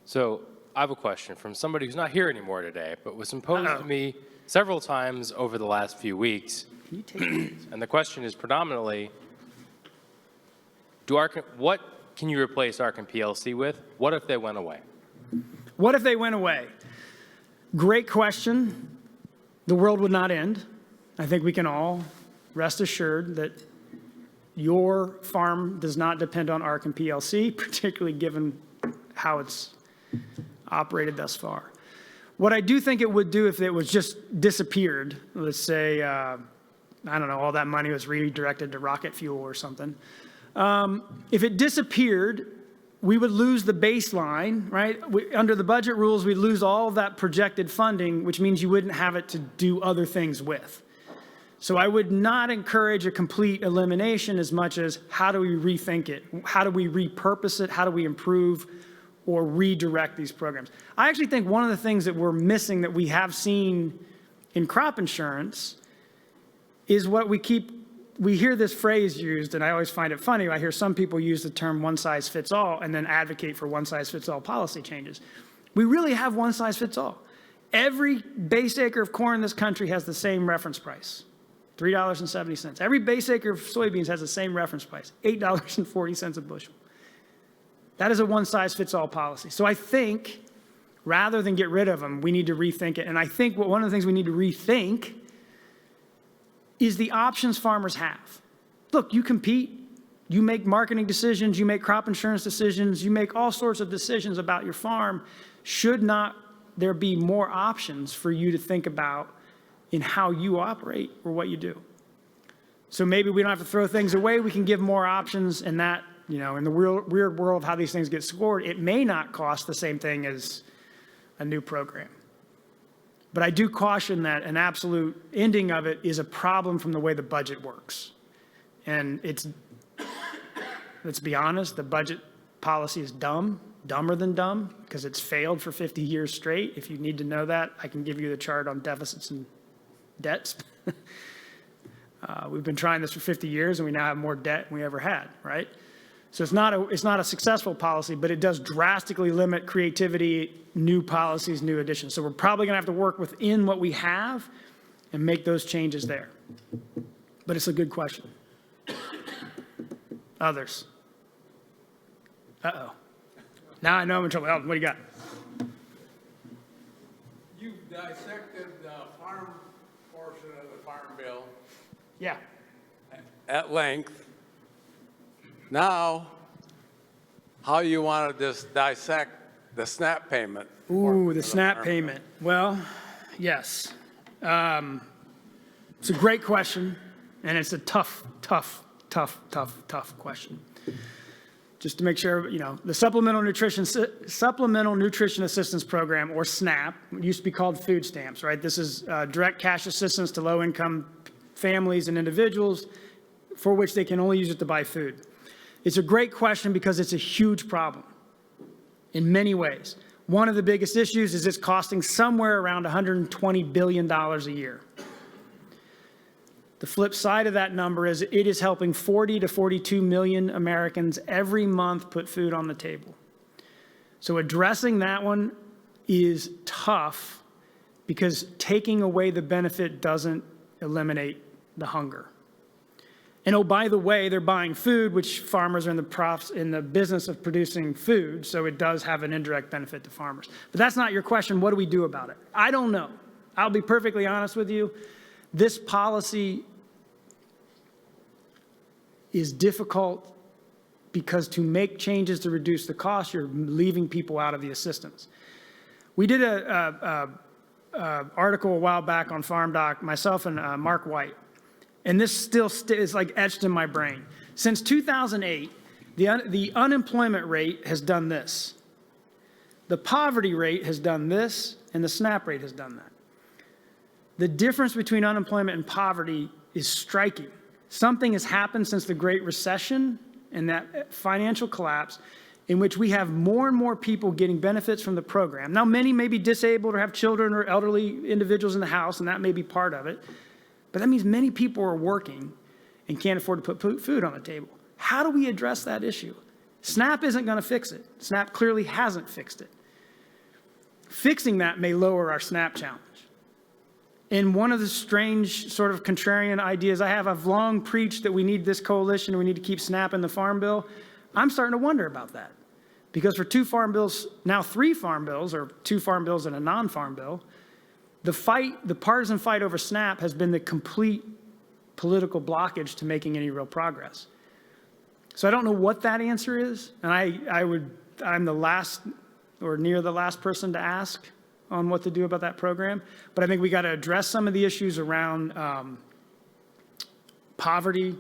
So I have a question from somebody who's not here anymore today, but was imposed to me several times over the last few weeks. Can you take these? And the question is predominantly, what can you replace ARC and PLC with? What if they went away? What if they went away? Great question. The world would not end. I think we can all rest assured that your farm does not depend on ARC and PLC, particularly given how it's operated thus far. What I do think it would do if it was just disappeared, let's say, I don't know, all that money was redirected to rocket fuel or something. If it disappeared, we would lose the baseline, right? Under the budget rules, we'd lose all of that projected funding, which means you wouldn't have it to do other things with. So I would not encourage a complete elimination as much as how do we rethink it? How do we repurpose it? How do we improve or redirect these programs? I actually think one of the things that we're missing that we have seen in crop insurance is what we hear this phrase used, and I always find it funny. I hear some people use the term one size fits all and then advocate for one size fits all policy changes. We really have one size fits all. Every base acre of corn in this country has the same reference price, $3.70. Every base acre of soybeans has the same reference price, $8.40 a bushel. That is a one size fits all policy. So I think rather than get rid of them, we need to rethink it. And I think one of the things we need to rethink is the options farmers have. look, you compete, you make marketing decisions, you make crop insurance decisions, you make all sorts of decisions about your farm. Should not there be more options for you to think about in how you operate or what you do? So maybe we don't have to throw things away. We can give more options, and that, in the weird world of how these things get scored, it may not cost the same thing as a new program. But I do caution that an absolute ending of it is a problem from the way the budget works. And let's be honest, the budget policy is dumber than dumb, because it's failed for 50 years straight. If you need to know that, I can give you the chart on deficits and debts. We've been trying this for 50 years, and we now have more debt than we ever had, right? So it's not a successful policy, but it does drastically limit creativity, new policies, new additions. So we're probably going to have to work within what we have and make those changes there. But it's a good question. Others? Uh-oh. Now I know I'm in trouble. What do you got? You've dissected the farm portion of the Farm Bill Yeah. at length. Now, how you want to just dissect the SNAP payment? Ooh, the for SNAP Farm payment. Well, yes. It's a great question, and it's a tough question. Just to make sure, the Supplemental Nutrition Assistance Program, or SNAP, used to be called food stamps, right? This is direct cash assistance to low-income families and individuals for which they can only use it to buy food. It's a great question because it's a huge problem in many ways. One of the biggest issues is it's costing somewhere around $120 billion a year. The flip side of that number is it is helping 40 to 42 million Americans every month put food on the table. So addressing that one is tough because taking away the benefit doesn't eliminate the hunger. And oh, by the way, they're buying food, which farmers are in the business of producing food, so it does have an indirect benefit to farmers. But that's not your question. What do we do about it? I don't know. I'll be perfectly honest with you. This policy is difficult because to make changes to reduce the cost, you're leaving people out of the assistance. We did an article a while back on FarmDoc, myself and Mark White, and this still is like etched in my brain. Since 2008, the unemployment rate has done this. The poverty rate has done this, and the SNAP rate has done that. The difference between unemployment and poverty is striking. Something has happened since the Great Recession and that financial collapse in which we have more and more people getting benefits from the program. Now, many may be disabled or have children or elderly individuals in the house, and that may be part of it. But that means many people are working and can't afford to put food on the table. How do we address that issue? SNAP isn't going to fix it. SNAP clearly hasn't fixed it. Fixing that may lower our SNAP challenge. And one of the strange sort of contrarian ideas I've long preached that we need this coalition, we need to keep SNAP in the Farm Bill. I'm starting to wonder about that. Because for 2 farm bills, now 3 farm bills, or 2 farm bills and a non-farm bill, the partisan fight over SNAP has been the complete political blockage to making any real progress. So I don't know what that answer is, and I'm the last or near the last person to ask on what to do about that program. But I think we got to address some of the issues around poverty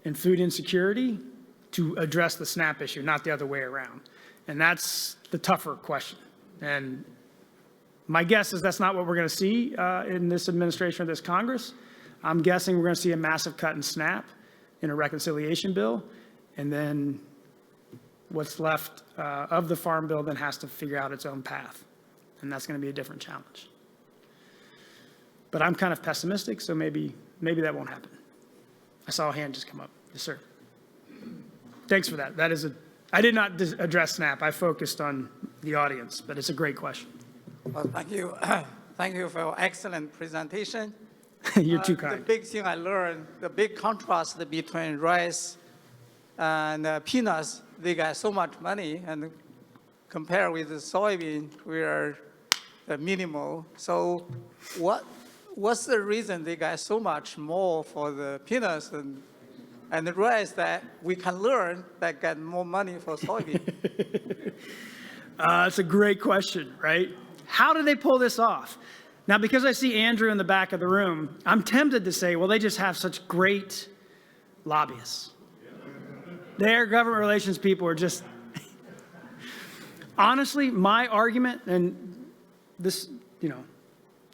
and food insecurity to address the SNAP issue, not the other way around. And that's the tougher question. And my guess is that's not what we're going to see in this administration or this Congress. I'm guessing we're going to see a massive cut in SNAP in a reconciliation bill, and then what's left of the Farm Bill then has to figure out its own path, and that's going to be a different challenge. But I'm kind of pessimistic, so maybe that won't happen. I saw a hand just come up. Yes, sir. Thanks for that. I did not address SNAP. I focused on the audience, but it's a great question. Well, thank you. Thank you for your excellent presentation. You're too kind. The big thing I learned, the big contrast between rice and peanuts, they got so much money, and compared with the soybean, we are minimal. So what's the reason they got so much more for the peanuts and the rice that we can learn that get more money for soybean? That's a great question, right? How do they pull this off? Now, because I see Andrew in the back of the room, I'm tempted to say, well, they just have such great lobbyists. Their government relations people are just, honestly, my argument, and this,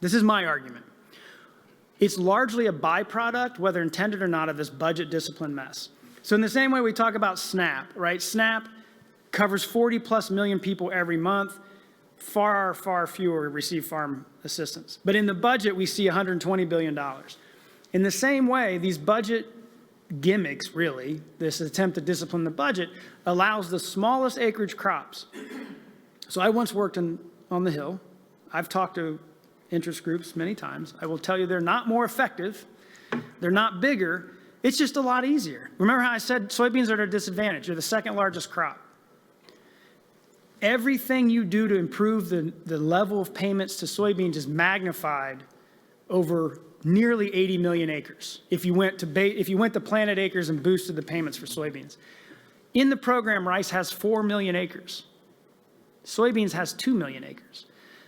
this is my argument. It's largely a byproduct, whether intended or not, of this budget discipline mess. So in the same way we talk about SNAP, right? SNAP covers 40+ million people every month. Far, far fewer receive farm assistance. But in the budget, we see $120 billion. In the same way, these budget gimmicks, really, this attempt to discipline the budget, allows the smallest acreage crops. So I once worked on the Hill. I've talked to interest groups many times. I will tell you they're not more effective. They're not bigger. It's just a lot easier. Remember how I said soybeans are at a disadvantage? They're the second largest crop. Everything you do to improve the level of payments to soybeans is magnified over nearly 80 million acres if you went to planted acres and boosted the payments for soybeans. In the program, rice has 4 million acres. Soybeans has 2 million acres.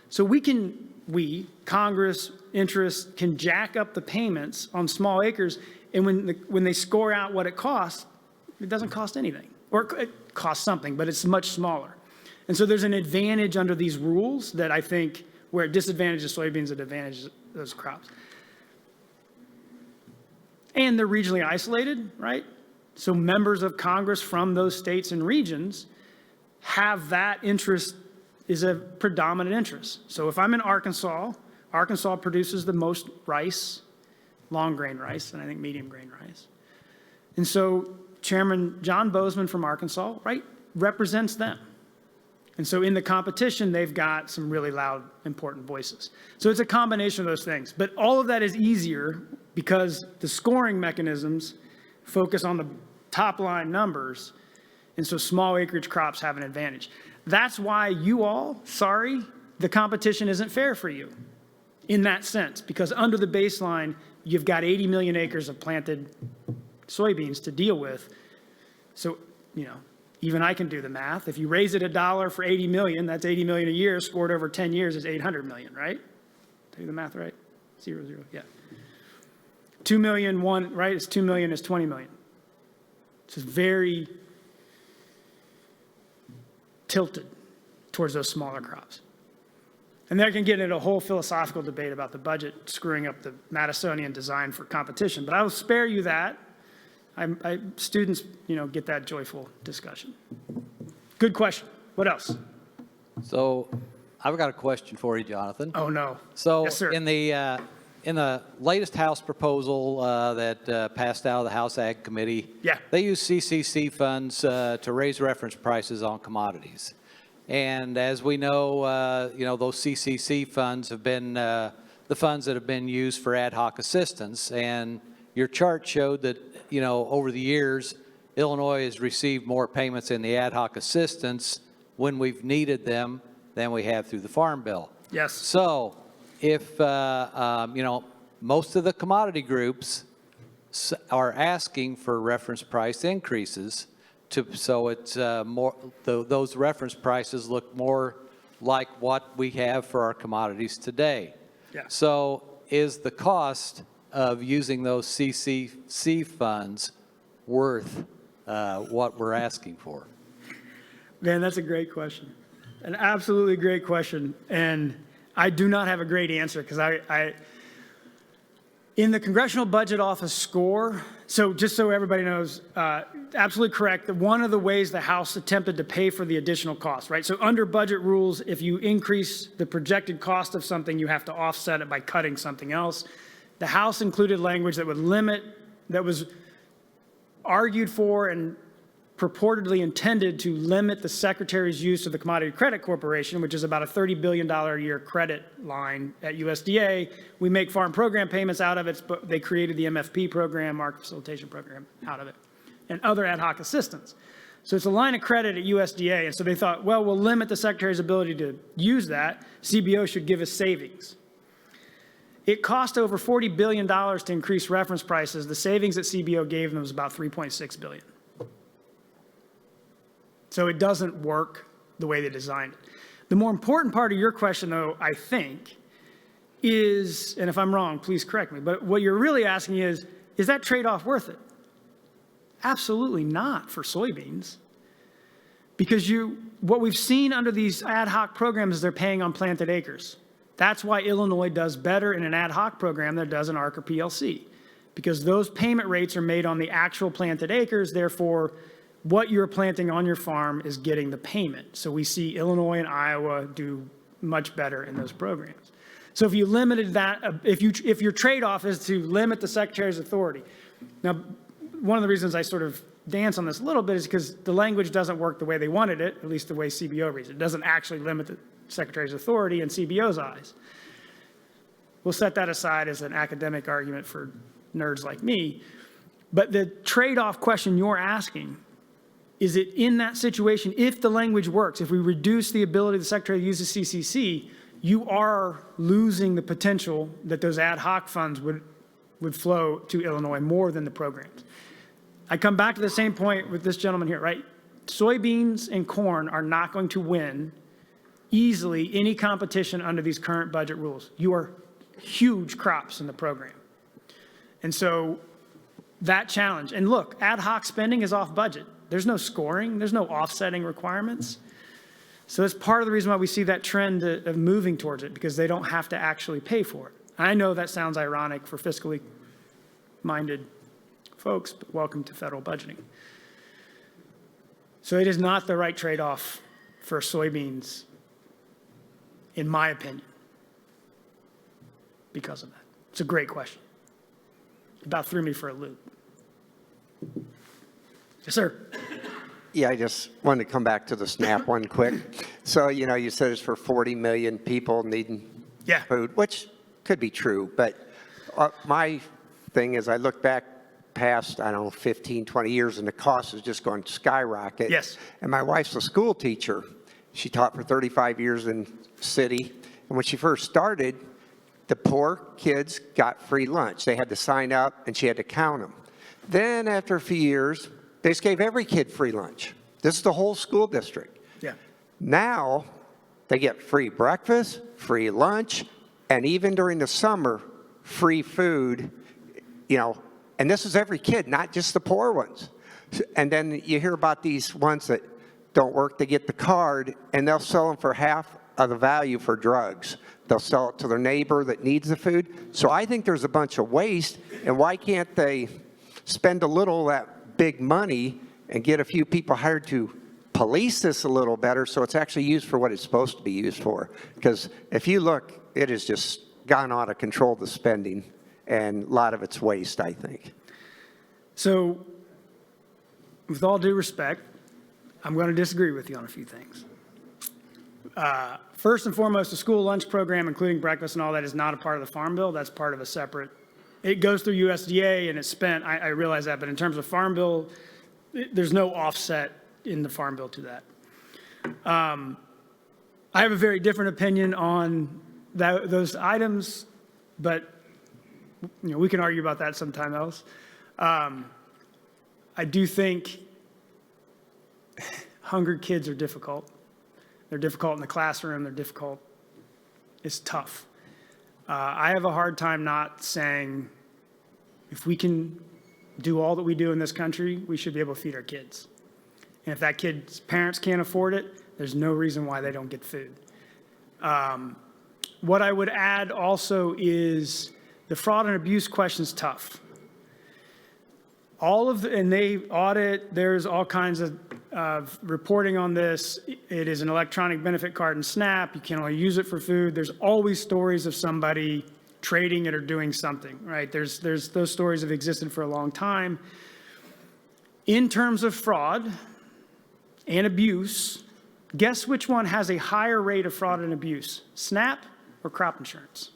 So we, Congress, interest, can jack up the payments on small acres, and when they score out what it costs, it doesn't cost anything. Or it costs something, but it's much smaller. And so there's an advantage under these rules that I think, where it disadvantages soybeans, it advantages those crops. And they're regionally isolated, right? So members of Congress from those states and regions have that interest, is a predominant interest. So if I'm in Arkansas, Arkansas produces the most rice, long grain rice, and I think medium grain rice. And so Chairman John Bozeman from Arkansas, right, represents them. And so in the competition, they've got some really loud, important voices. So it's a combination of those things. But all of that is easier because the scoring mechanisms focus on the top line numbers. And so small acreage crops have an advantage. That's why you all, sorry, the competition isn't fair for you in that sense. Because under the baseline, you've got 80 million acres of planted soybeans to deal with. So, even I can do the math. If you raise it $1 for 80 million, that's 80 million a year, scored over 10 years is 800 million, right? Do the math right? 0, 0, yeah. 2 million, right? It's 2 million is 20 million. It's just very tilted towards those smaller crops. And that can get into a whole philosophical debate about the budget screwing up the Madisonian design for competition, but I will spare you that. Students, get that joyful discussion. Good question. What else? So I've got a question for you, Jonathan. Oh, no. So yes, sir. in the latest House proposal that passed out of the House Ag Committee, they use CCC funds to raise reference prices on commodities. And as we know, those CCC funds have been the funds that have been used for ad hoc assistance. And your chart showed that, over the years, Illinois has received more payments in the ad hoc assistance when we've needed them than we have through the Farm Bill. Yes. So if, most of the commodity groups are asking for reference price increases, so it's more, those reference prices look more like what we have for our commodities today. Yeah. So is the cost of using those CCC funds worth what we're asking for? Man, that's a great question. An absolutely great question. And I do not have a great answer because in the Congressional Budget Office score, so just so everybody knows, absolutely correct, that one of the ways the House attempted to pay for the additional cost, right? So under budget rules, if you increase the projected cost of something, you have to offset it by cutting something else. The House included language that would limit, that was argued for and purportedly intended to limit the Secretary's use of the Commodity Credit Corporation, which is about a $30 billion a year credit line at USDA. We make farm program payments out of it, but they created the MFP program, Market Facilitation Program, out of it, and other ad hoc assistance. So it's a line of credit at USDA, and so they thought, well, we'll limit the Secretary's ability to use that. CBO should give us savings. It cost over $40 billion to increase reference prices. The savings that CBO gave them was about $3.6 billion. So it doesn't work the way they designed it. The more important part of your question, though, I think, is, and if I'm wrong, please correct me, but what you're really asking is that trade-off worth it? Absolutely not for soybeans. Because what we've seen under these ad hoc programs is they're paying on planted acres. That's why Illinois does better in an ad hoc program than it does in ARC or PLC. Because those payment rates are made on the actual planted acres, therefore, what you're planting on your farm is getting the payment. So we see Illinois and Iowa do much better in those programs. So if you limited that, if your trade-off is to limit the Secretary's authority. Now, one of the reasons I sort of dance on this a little bit is because the language doesn't work the way they wanted it, at least the way CBO reads it. It doesn't actually limit the Secretary's authority in CBO's eyes. We'll set that aside as an academic argument for nerds like me. But the trade-off question you're asking, is it in that situation, if the language works, if we reduce the ability of the Secretary to use the CCC, you are losing the potential that those ad hoc funds would flow to Illinois more than the programs. I come back to the same point with this gentleman here, right? Soybeans and corn are not going to win easily any competition under these current budget rules. You are huge crops in the program. And so that challenge, and look, ad hoc spending is off budget. There's no scoring, there's no offsetting requirements. So that's part of the reason why we see that trend of moving towards it, because they don't have to actually pay for it. I know that sounds ironic for fiscally minded folks, but welcome to federal budgeting. So it is not the right trade-off for soybeans, in my opinion, because of that. It's a great question. About threw me for a loop. Yes, sir. Yeah, I just wanted to come back to the SNAP one quick. So, you said it's for 40 million people needing food, which could be true. But my thing is I look back past, 15, 20 years, and the cost is just going to skyrocket. Yes. And my wife's a school teacher. She taught for 35 years in city. And when she first started, the poor kids got free lunch. They had to sign up, and she had to count them. Then after a few years, they just gave every kid free lunch. This is the whole school district. Yeah. Now, they get free breakfast, free lunch, and even during the summer, free food, and this is every kid, not just the poor ones. And then you hear about these ones that don't work, they get the card, and they'll sell them for half of the value for drugs. They'll sell it to their neighbor that needs the food. So I think there's a bunch of waste, and why can't they spend a little of that big money and get a few people hired to police this a little better so it's actually used for what it's supposed to be used for? Because if you look, it has just gone out of control, the spending, and a lot of it's waste, I think. So, with all due respect, I'm going to disagree with you on a few things. First and foremost, the school lunch program, including breakfast and all that, is not a part of the Farm Bill. That's part of a separate. It goes through USDA and it's spent. I realize that, but in terms of Farm Bill, there's no offset in the Farm Bill to that. I have a very different opinion on those items, but we can argue about that sometime else. I do think hungry kids are difficult. They're difficult in the classroom. They're difficult. It's tough. I have a hard time not saying if we can do all that we do in this country, we should be able to feed our kids. And if that kid's parents can't afford it, there's no reason why they don't get food. What I would add also is the fraud and abuse question is tough. And they audit, there's all kinds of reporting on this. It is an electronic benefit card in SNAP. You can only use it for food. There's always stories of somebody trading it or doing something, right? There's those stories have existed for a long time. In terms of fraud and abuse, guess which one has a higher rate of fraud and abuse, SNAP or crop insurance?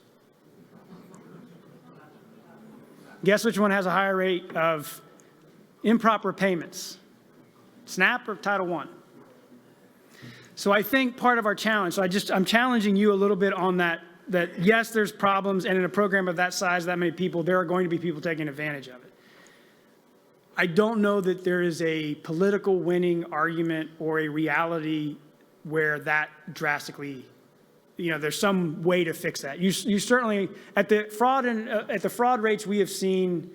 Guess which one has a higher rate of improper payments, SNAP or Title I? So I think part of our challenge, I'm challenging you a little bit on that that yes, there's problems, and in a program of that size, that many people, there are going to be people taking advantage of it. I don't know that there is a political winning argument or a reality where that drastically, there's some way to fix that. You certainly, at the fraud rates we have seen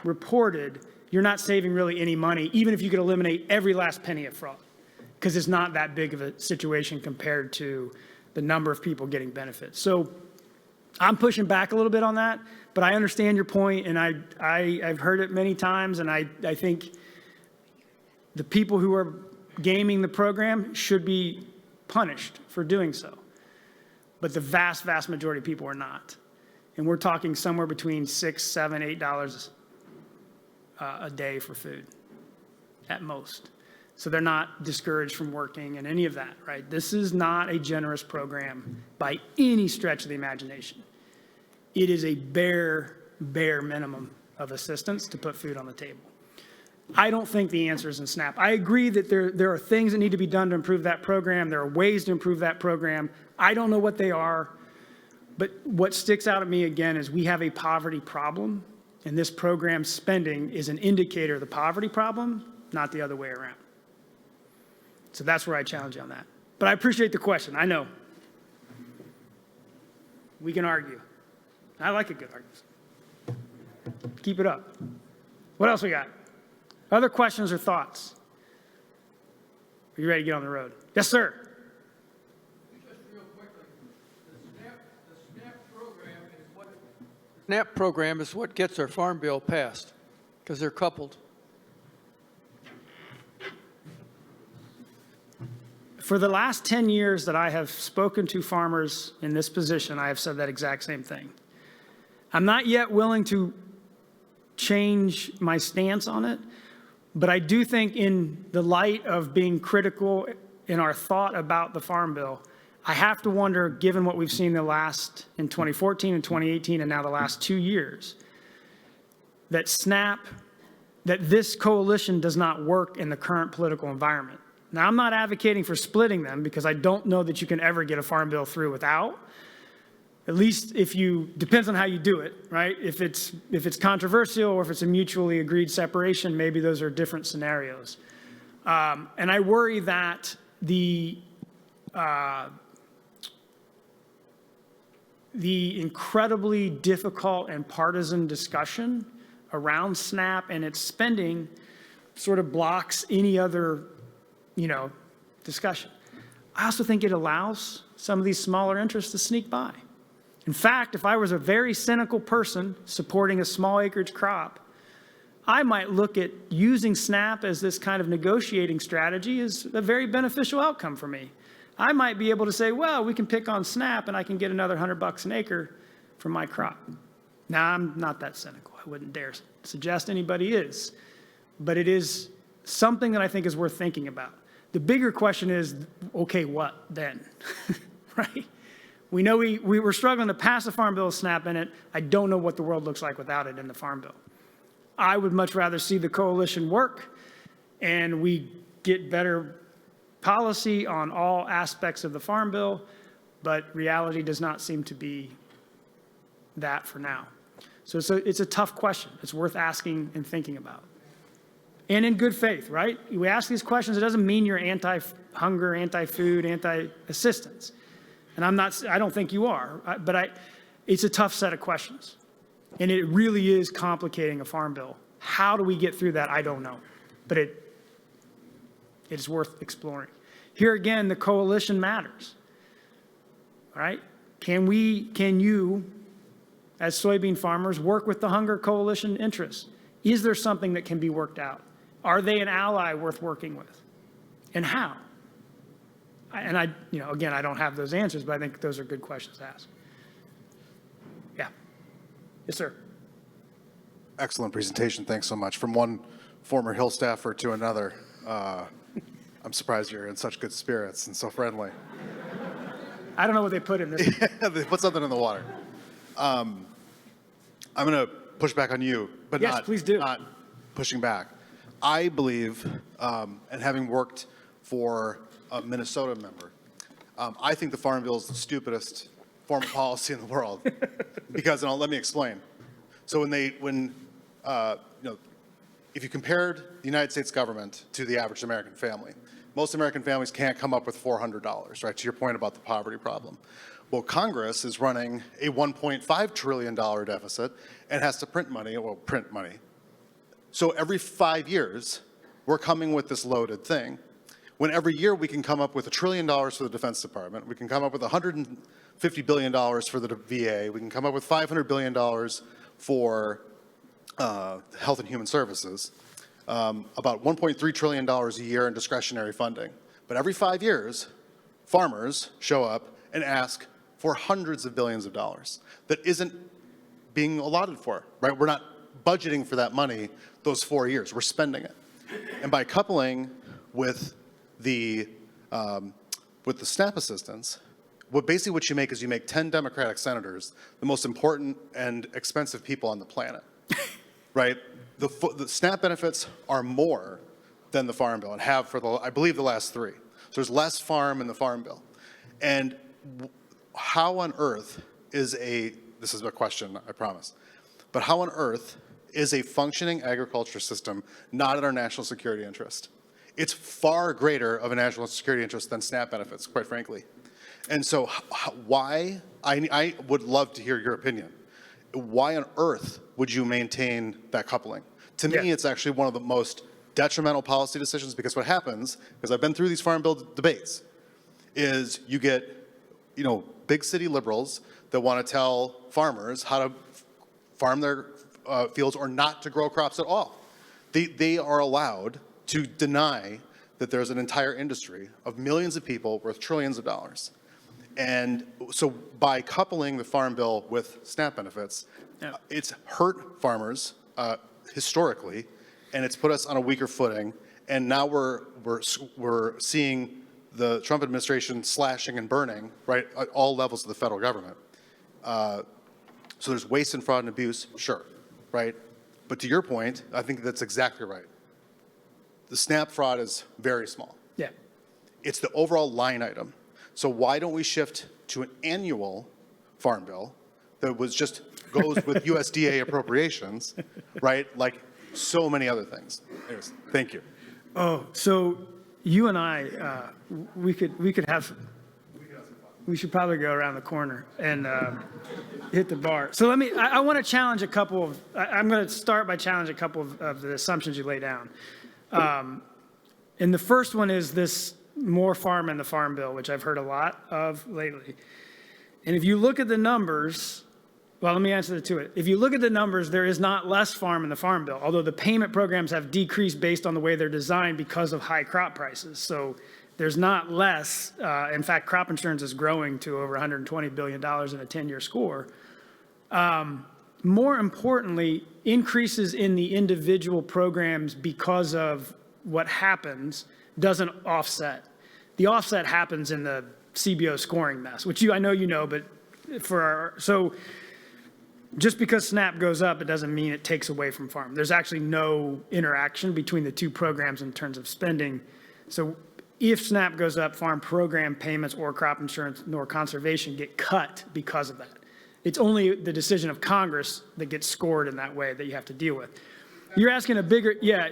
reported, you're not saving really any money, even if you could eliminate every last penny of fraud, because it's not that big of a situation compared to the number of people getting benefits. So I'm pushing back a little bit on that, but I understand your point, and I've heard it many times, and I think the people who are gaming the program should be punished for doing so. But the vast, vast majority of people are not. And we're talking somewhere between $6, $7, $8 a day for food at most. So they're not discouraged from working and any of that, right? This is not a generous program by any stretch of the imagination. It is a bare minimum of assistance to put food on the table. I don't think the answer is in SNAP. I agree that there are things that need to be done to improve that program. There are ways to improve that program. I don't know what they are, but what sticks out at me again is we have a poverty problem, and this program spending is an indicator of the poverty problem, not the other way around. So that's where I challenge you on that. But I appreciate the question. I know. We can argue. I like a good argument. Keep it up. What else we got? Other questions or thoughts? Are you ready to get on the road? Yes, sir. Just real quickly, the SNAP program is what gets our farm bill passed, because they're coupled. For the last 10 years that I have spoken to farmers in this position, I have said that exact same thing. I'm not yet willing to change my stance on it, but I do think in the light of being critical in our thought about the Farm Bill, I have to wonder, given what we've seen in 2014 and 2018 and now the last 2 years, that this coalition does not work in the current political environment. Now, I'm not advocating for splitting them because I don't know that you can ever get a farm bill through without. At least depends on how you do it, right? If it's controversial or if it's a mutually agreed separation, maybe those are different scenarios. And I worry that the incredibly difficult and partisan discussion around SNAP and its spending sort of blocks any other discussion. I also think it allows some of these smaller interests to sneak by. In fact, if I was a very cynical person supporting a small acreage crop, I might look at using SNAP as this kind of negotiating strategy as a very beneficial outcome for me. I might be able to say, well, we can pick on SNAP and I can get another $100 an acre from my crop. Now, I'm not that cynical. I wouldn't dare suggest anybody is. But it is something that I think is worth thinking about. The bigger question is, okay, what then? Right? We know we were struggling to pass a farm bill with SNAP in it. I don't know what the world looks like without it in the farm bill. I would much rather see the coalition work and we get better policy on all aspects of the farm bill, but reality does not seem to be that for now. So it's a tough question. It's worth asking and thinking about. And in good faith, right? We ask these questions, it doesn't mean you're anti-hunger, anti-food, anti-assistance. And I don't think you are, but it's a tough set of questions. And it really is complicating a farm bill. How do we get through that? I don't know, but it's worth exploring. Here again, the coalition matters, all right? Can you, as soybean farmers, work with the Hunger Coalition interests? Is there something that can be worked out? Are they an ally worth working with? And how? And again, I don't have those answers, but I think those are good questions to ask. Yeah. Yes, sir. Excellent presentation. Thanks so much. From one former Hill staffer to another, I'm surprised you're in such good spirits and so friendly. I don't know what they put in this. They put something in the water. I'm going to push back on you, but yes, please do. Not pushing back. I believe, and having worked for a Minnesota member, I think the Farm Bill is the stupidest form of policy in the world. Because, and let me explain. So if you compared the United States government to the average American family, most American families can't come up with $400, right? To your point about the poverty problem. Well, Congress is running a $1.5 trillion deficit and has to print money. So every 5 years, we're coming with this loaded thing. When every year we can come up with $1 trillion for the Defense Department, we can come up with $150 billion for the VA, we can come up with $500 billion for Health and Human Services, about $1.3 trillion a year in discretionary funding. But every 5 years, farmers show up and ask for hundreds of billions of dollars that isn't being allotted for, right? We're not budgeting for that money those 4 years. We're spending it. And by coupling with the SNAP assistance, what you make is you make 10 Democratic senators the most important and expensive people on the planet, right? The SNAP benefits are more than the Farm Bill and have for I believe the last 3. So there's less farm in the Farm Bill. And how on earth this is a question, I promise, but how on earth is a functioning agriculture system not in our national security interest? It's far greater of a national security interest than SNAP benefits, quite frankly. And so why, I would love to hear your opinion. Why on earth would you maintain that coupling? To me, it's actually one of the most detrimental policy decisions, because what happens, because I've been through these Farm Bill debates, is you get, big city liberals that want to tell farmers how to farm their fields or not to grow crops at all. They are allowed to deny that there's an entire industry of millions of people worth trillions of dollars. And so by coupling the Farm Bill with SNAP benefits, it's hurt farmers historically, and it's put us on a weaker footing. And now we're seeing the Trump administration slashing and burning, right, at all levels of the federal government. So there's waste and fraud and abuse, sure, right? But to your point, I think that's exactly right. The SNAP fraud is very small. Yeah. It's the overall line item. So why don't we shift to an annual Farm Bill that goes with USDA appropriations, right? Like so many other things. Anyways, thank you. Oh, so you and I, we should probably go around the corner and hit the bar. So I want to challenge a couple of, I'm going to start by challenging a couple of the assumptions you lay down. And the first one is this more farm in the Farm Bill, which I've heard a lot of lately. And if you look at the numbers, well, let me answer to it. If you look at the numbers, there is not less farm in the Farm Bill, although the payment programs have decreased based on the way they're designed because of high crop prices. So there's not less. In fact, crop insurance is growing to over $120 billion in a 10-year score. More importantly, increases in the individual programs because of what happens doesn't offset. The offset happens in the CBO scoring mess, which I know you know, but so just because SNAP goes up, it doesn't mean it takes away from farm. There's actually no interaction between the two programs in terms of spending. So if SNAP goes up, farm program payments or crop insurance nor conservation get cut because of that. It's only the decision of Congress that gets scored in that way that you have to deal with. You're asking a bigger, yeah.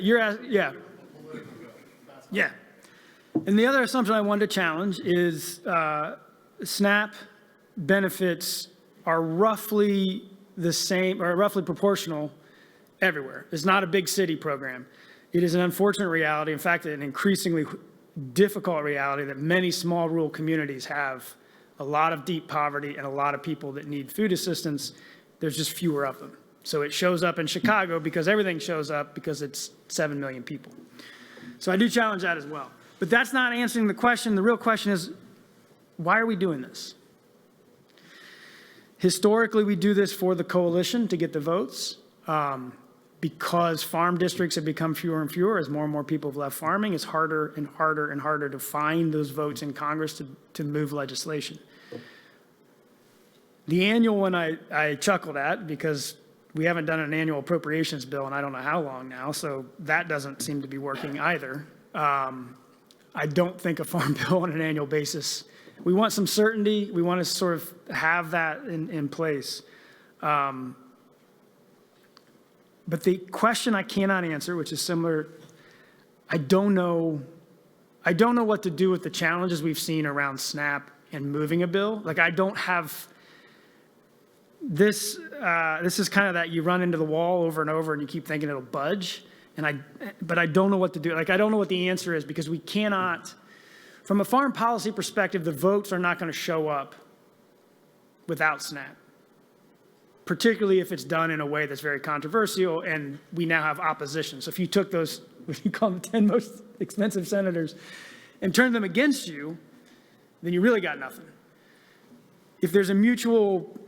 And the other assumption I wanted to challenge is SNAP benefits are roughly the same or roughly proportional everywhere. It's not a big city program. It is an unfortunate reality. In fact, an increasingly difficult reality that many small rural communities have a lot of deep poverty and a lot of people that need food assistance. There's just fewer of them. So it shows up in Chicago because everything shows up because it's 7 million people. So I do challenge that as well. But that's not answering the question. The real question is, why are we doing this? Historically, we do this for the coalition to get the votes. Because farm districts have become fewer and fewer as more and more people have left farming, it's harder and harder and harder to find those votes in Congress to move legislation. The annual one I chuckled at because we haven't done an annual appropriations bill in I don't know how long now, so that doesn't seem to be working either. I don't think a farm bill on an annual basis We want some certainty. We want to sort of have that in place. But the question I cannot answer, which is similar, I don't know what to do with the challenges we've seen around SNAP and moving a bill. Like, I don't have this. This is kind of that you run into the wall over and over and you keep thinking it'll budge. But I don't know what to do. Like, I don't know what the answer is, because we cannot, from a foreign policy perspective, the votes are not going to show up without SNAP, particularly if it's done in a way that's very controversial and we now have opposition. So if you took those, what you call the 10 most expensive senators, and turned them against you, then you really got nothing. If there's a mutual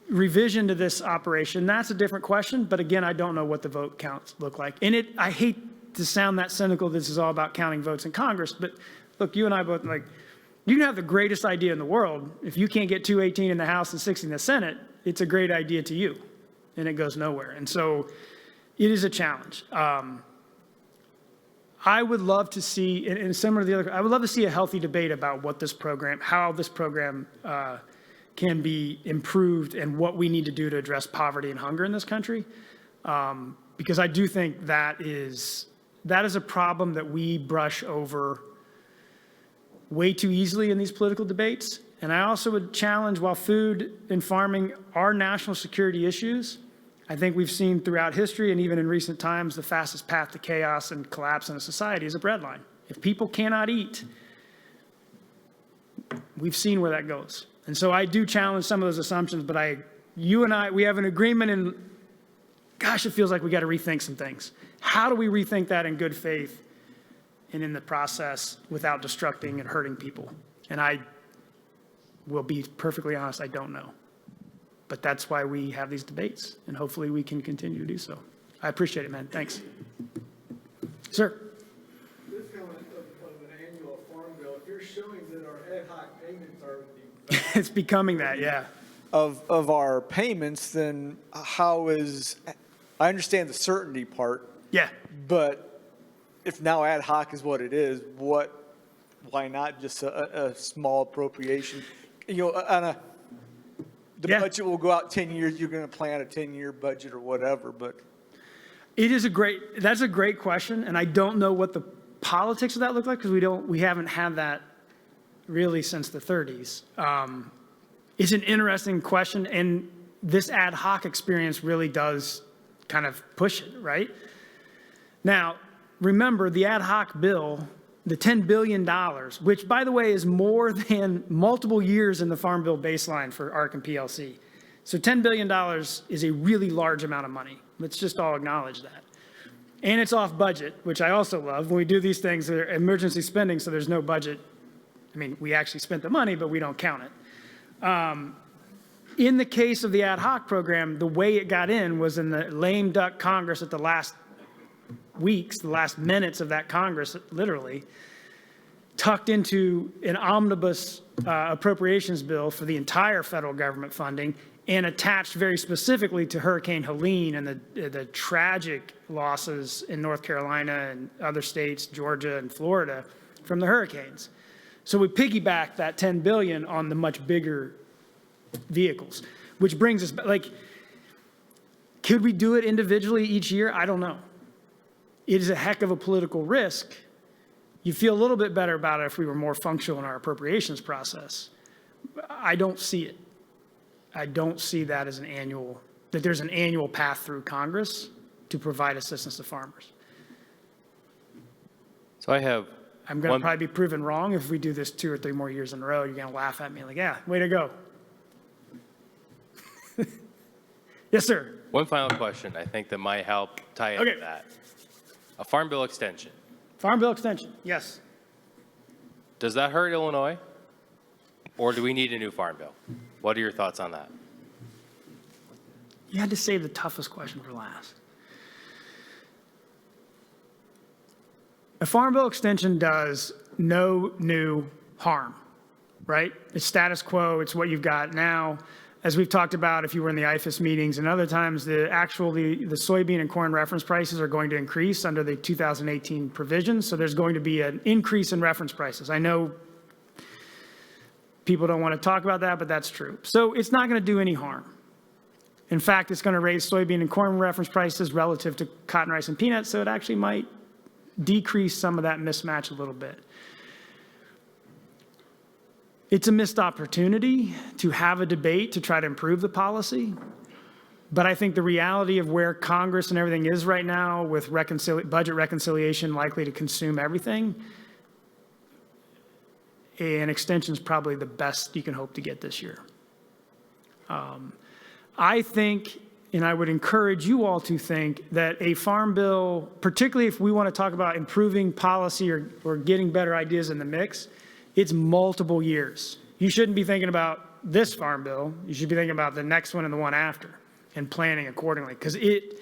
revision to this operation, that's a different question. But again, I don't know what the vote counts look like. And I hate to sound that cynical, this is all about counting votes in Congress, but look, you and I both, like, you can have the greatest idea in the world. If you can't get 218 in the House and 60 in the Senate, it's a great idea to you, and it goes nowhere. And so it is a challenge. I would love to see, and similar to the other, I would love to see a healthy debate about what this program, how this program can be improved and what we need to do to address poverty and hunger in this country. Because I do think that is a problem that we brush over way too easily in these political debates. And I also would challenge, while food and farming are national security issues, I think we've seen throughout history and even in recent times, the fastest path to chaos and collapse in a society is a breadline. If people cannot eat, we've seen where that goes. And so I do challenge some of those assumptions, but you and I, we have an agreement, and gosh, it feels like we got to rethink some things. How do we rethink that in good faith and in the process without destructing and hurting people? And I will be perfectly honest, I don't know. But that's why we have these debates, and hopefully we can continue to do so. I appreciate it, man. Thanks. Sir. This element of an annual farm bill, if you're showing that our ad hoc payments are It's becoming that, yeah. of our payments, then how is, I understand the certainty part, Yeah. but if now ad hoc is what it is, why not just a small appropriation? You know, the Yeah. budget will go out 10 years, you're going to plan a 10-year budget or whatever, but. That's a great question, and I don't know what the politics of that look like, because we haven't had that really since the 30s. It's an interesting question, and this ad hoc experience really does kind of push it, right? Now, remember the ad hoc bill, the $10 billion, which, by the way, is more than multiple years in the Farm Bill baseline for ARC and PLC. So $10 billion is a really large amount of money. Let's just all acknowledge that. And it's off budget, which I also love. When we do these things, they're emergency spending, so there's no budget. I mean, we actually spent the money, but we don't count it. In the case of the ad hoc program, the way it got in was in the lame duck Congress at the last weeks, the last minutes of that Congress, literally, tucked into an omnibus appropriations bill for the entire federal government funding, and attached very specifically to Hurricane Helene and the tragic losses in North Carolina and other states, Georgia and Florida, from the hurricanes. So we piggybacked that $10 billion on the much bigger vehicles, which brings us, like, could we do it individually each year? I don't know. It is a heck of a political risk. You feel a little bit better about it if we were more functional in our appropriations process. I don't see it. I don't see that as that there's an annual path through Congress to provide assistance to farmers. So I'm going to probably be proven wrong if we do this 2 or 3 more years in a row. You're going to laugh at me like, yeah, way to go. Yes, sir. One final question, I think, that might help tie into that. A Farm Bill extension. Farm Bill extension, yes. Does that hurt Illinois? Or do we need a new Farm Bill? What are your thoughts on that? You had to save the toughest question for last. A Farm Bill extension does no new harm, right? It's status quo. It's what you've got now. As we've talked about, if you were in the IFAS meetings and other times, the soybean and corn reference prices are going to increase under the 2018 provisions. So there's going to be an increase in reference prices. I know People don't want to talk about that, but that's true. So it's not going to do any harm. In fact, it's going to raise soybean and corn reference prices relative to cotton, rice, and peanuts, so it actually might decrease some of that mismatch a little bit. It's a missed opportunity to have a debate to try to improve the policy. But I think the reality of where Congress and everything is right now with budget reconciliation likely to consume everything, an extension is probably the best you can hope to get this year. I think, and I would encourage you all to think, that a farm bill, particularly if we want to talk about improving policy or getting better ideas in the mix, it's multiple years. You shouldn't be thinking about this farm bill. You should be thinking about the next one and the one after and planning accordingly, because it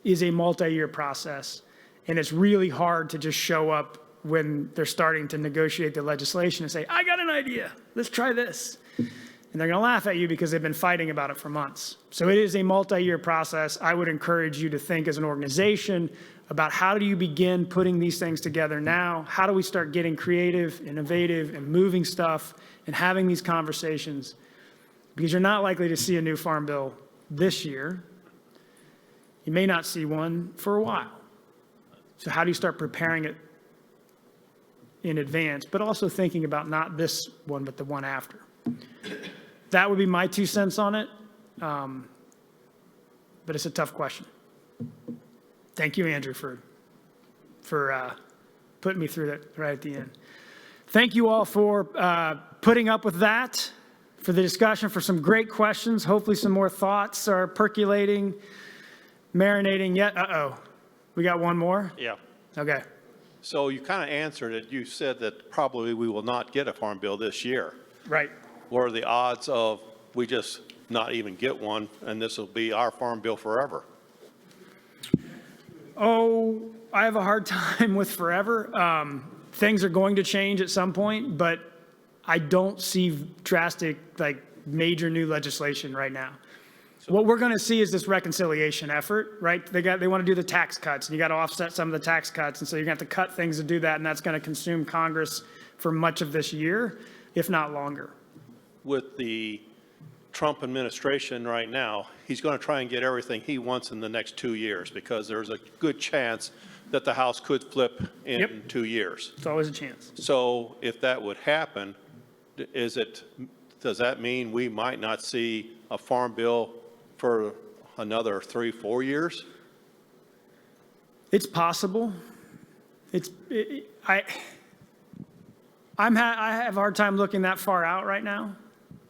is a multi-year process, and it's really hard to just show up when they're starting to negotiate the legislation and say, I got an idea, let's try this. And they're going to laugh at you because they've been fighting about it for months. So it is a multi-year process. I would encourage you to think as an organization about how do you begin putting these things together now? How do we start getting creative, innovative, and moving stuff and having these conversations? Because you're not likely to see a new farm bill this year. You may not see one for a while. So how do you start preparing it in advance, but also thinking about not this one, but the one after? That would be my 2 cents on it. But it's a tough question. Thank you, Andrew, for putting me through that right at the end. Thank you all for putting up with that, for the discussion, for some great questions. Hopefully some more thoughts are percolating, marinating yet. We got one more? Yeah. Okay. So you kind of answered it. You said that probably we will not get a farm bill this year. Right. What are the odds of we just not even get one and this will be our farm bill forever? Oh, I have a hard time with forever. Things are going to change at some point, but I don't see drastic, like major new legislation right now. What we're going to see is this reconciliation effort, right? They want to do the tax cuts, and you got to offset some of the tax cuts, and so you're going to have to cut things to do that, and that's going to consume Congress for much of this year, if not longer. With the Trump administration right now, he's going to try and get everything he wants in the next 2 years because there's a good chance that the House could flip in 2 years. It's always a chance. So if that would happen, does that mean we might not see a farm bill for another 3-4 years? It's possible. I have a hard time looking that far out right now,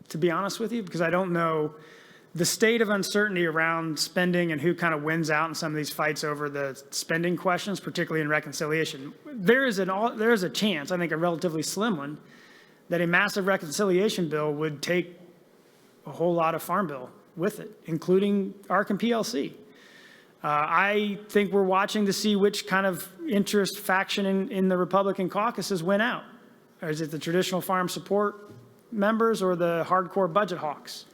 to be honest with you, because I don't know the state of uncertainty around spending and who kind of wins out in some of these fights over the spending questions, particularly in reconciliation. There is a chance, I think a relatively slim one, that a massive reconciliation bill would take a whole lot of farm bill with it, including ARC and PLC. I think we're watching to see which kind of interest faction in the Republican caucuses win out. Or is it the traditional farm support members or the hardcore budget hawks?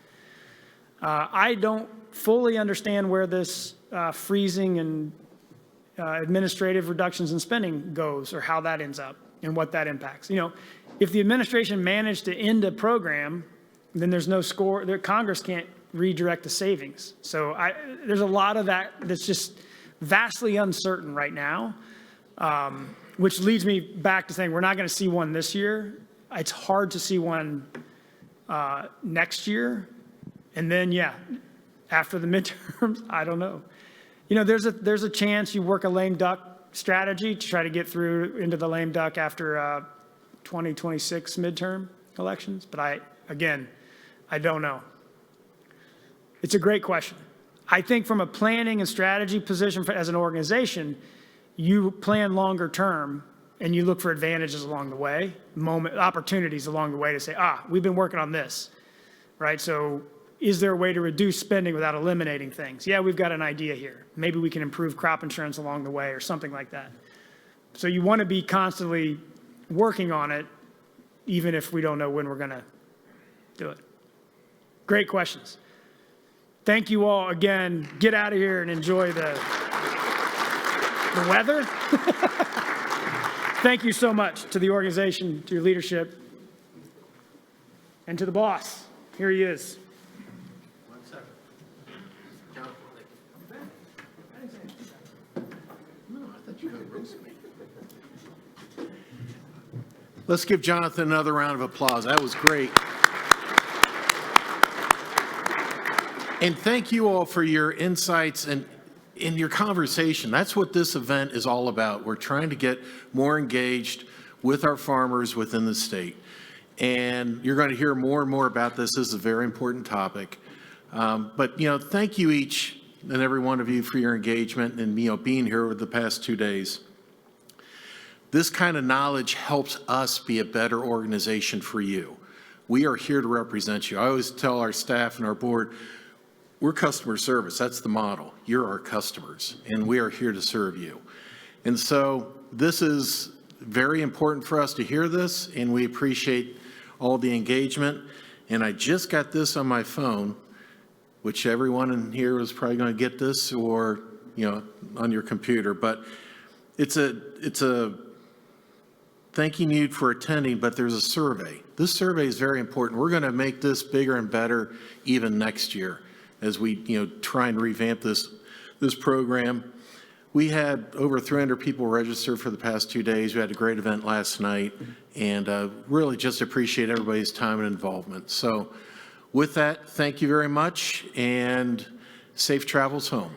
I don't fully understand where this freezing and administrative reductions in spending goes, or how that ends up and what that impacts. You know, if the administration managed to end a program, then there's no score. Congress can't redirect the savings. So there's a lot of that that's just vastly uncertain right now, which leads me back to saying we're not going to see one this year. It's hard to see one next year. And then, yeah, after the midterms, I don't know. You know, there's a chance you work a lame duck strategy to try to get through into the lame duck after 2026 midterm elections. But I don't know. It's a great question. I think from a planning and strategy position as an organization, you plan longer term and you look for advantages along the way, opportunities along the way to say, we've been working on this, right? So is there a way to reduce spending without eliminating things? Yeah, we've got an idea here. Maybe we can improve crop insurance along the way or something like that. So you want to be constantly working on it, even if we don't know when we're going to do it. Great questions. Thank you all again. Get out of here and enjoy the weather. Thank you so much to the organization, to your leadership. and to the boss. Here he is. Let's give Jonathan another round of applause. That was great. And thank you all for your insights and in your conversation. That's what this event is all about. We're trying to get more engaged with our farmers within the state. And you're going to hear more and more about this. This is a very important topic. But, thank you each and every one of you for your engagement and, being here over the past 2 days. This kind of knowledge helps us be a better organization for you. We are here to represent you. I always tell our staff and our board, we're customer service. That's the model. You're our customers, and we are here to serve you. And so this is very important for us to hear this, and we appreciate all the engagement. And I just got this on my phone, which everyone in here is probably going to get this or, on your computer. But it's a thanking you for attending, but there's a survey. This survey is very important. We're going to make this bigger and better even next year as we, try and revamp this program. We had over 300 people registered for the past 2 days. We had a great event last night, and really just appreciate everybody's time and involvement. So with that, thank you very much, and safe travels home.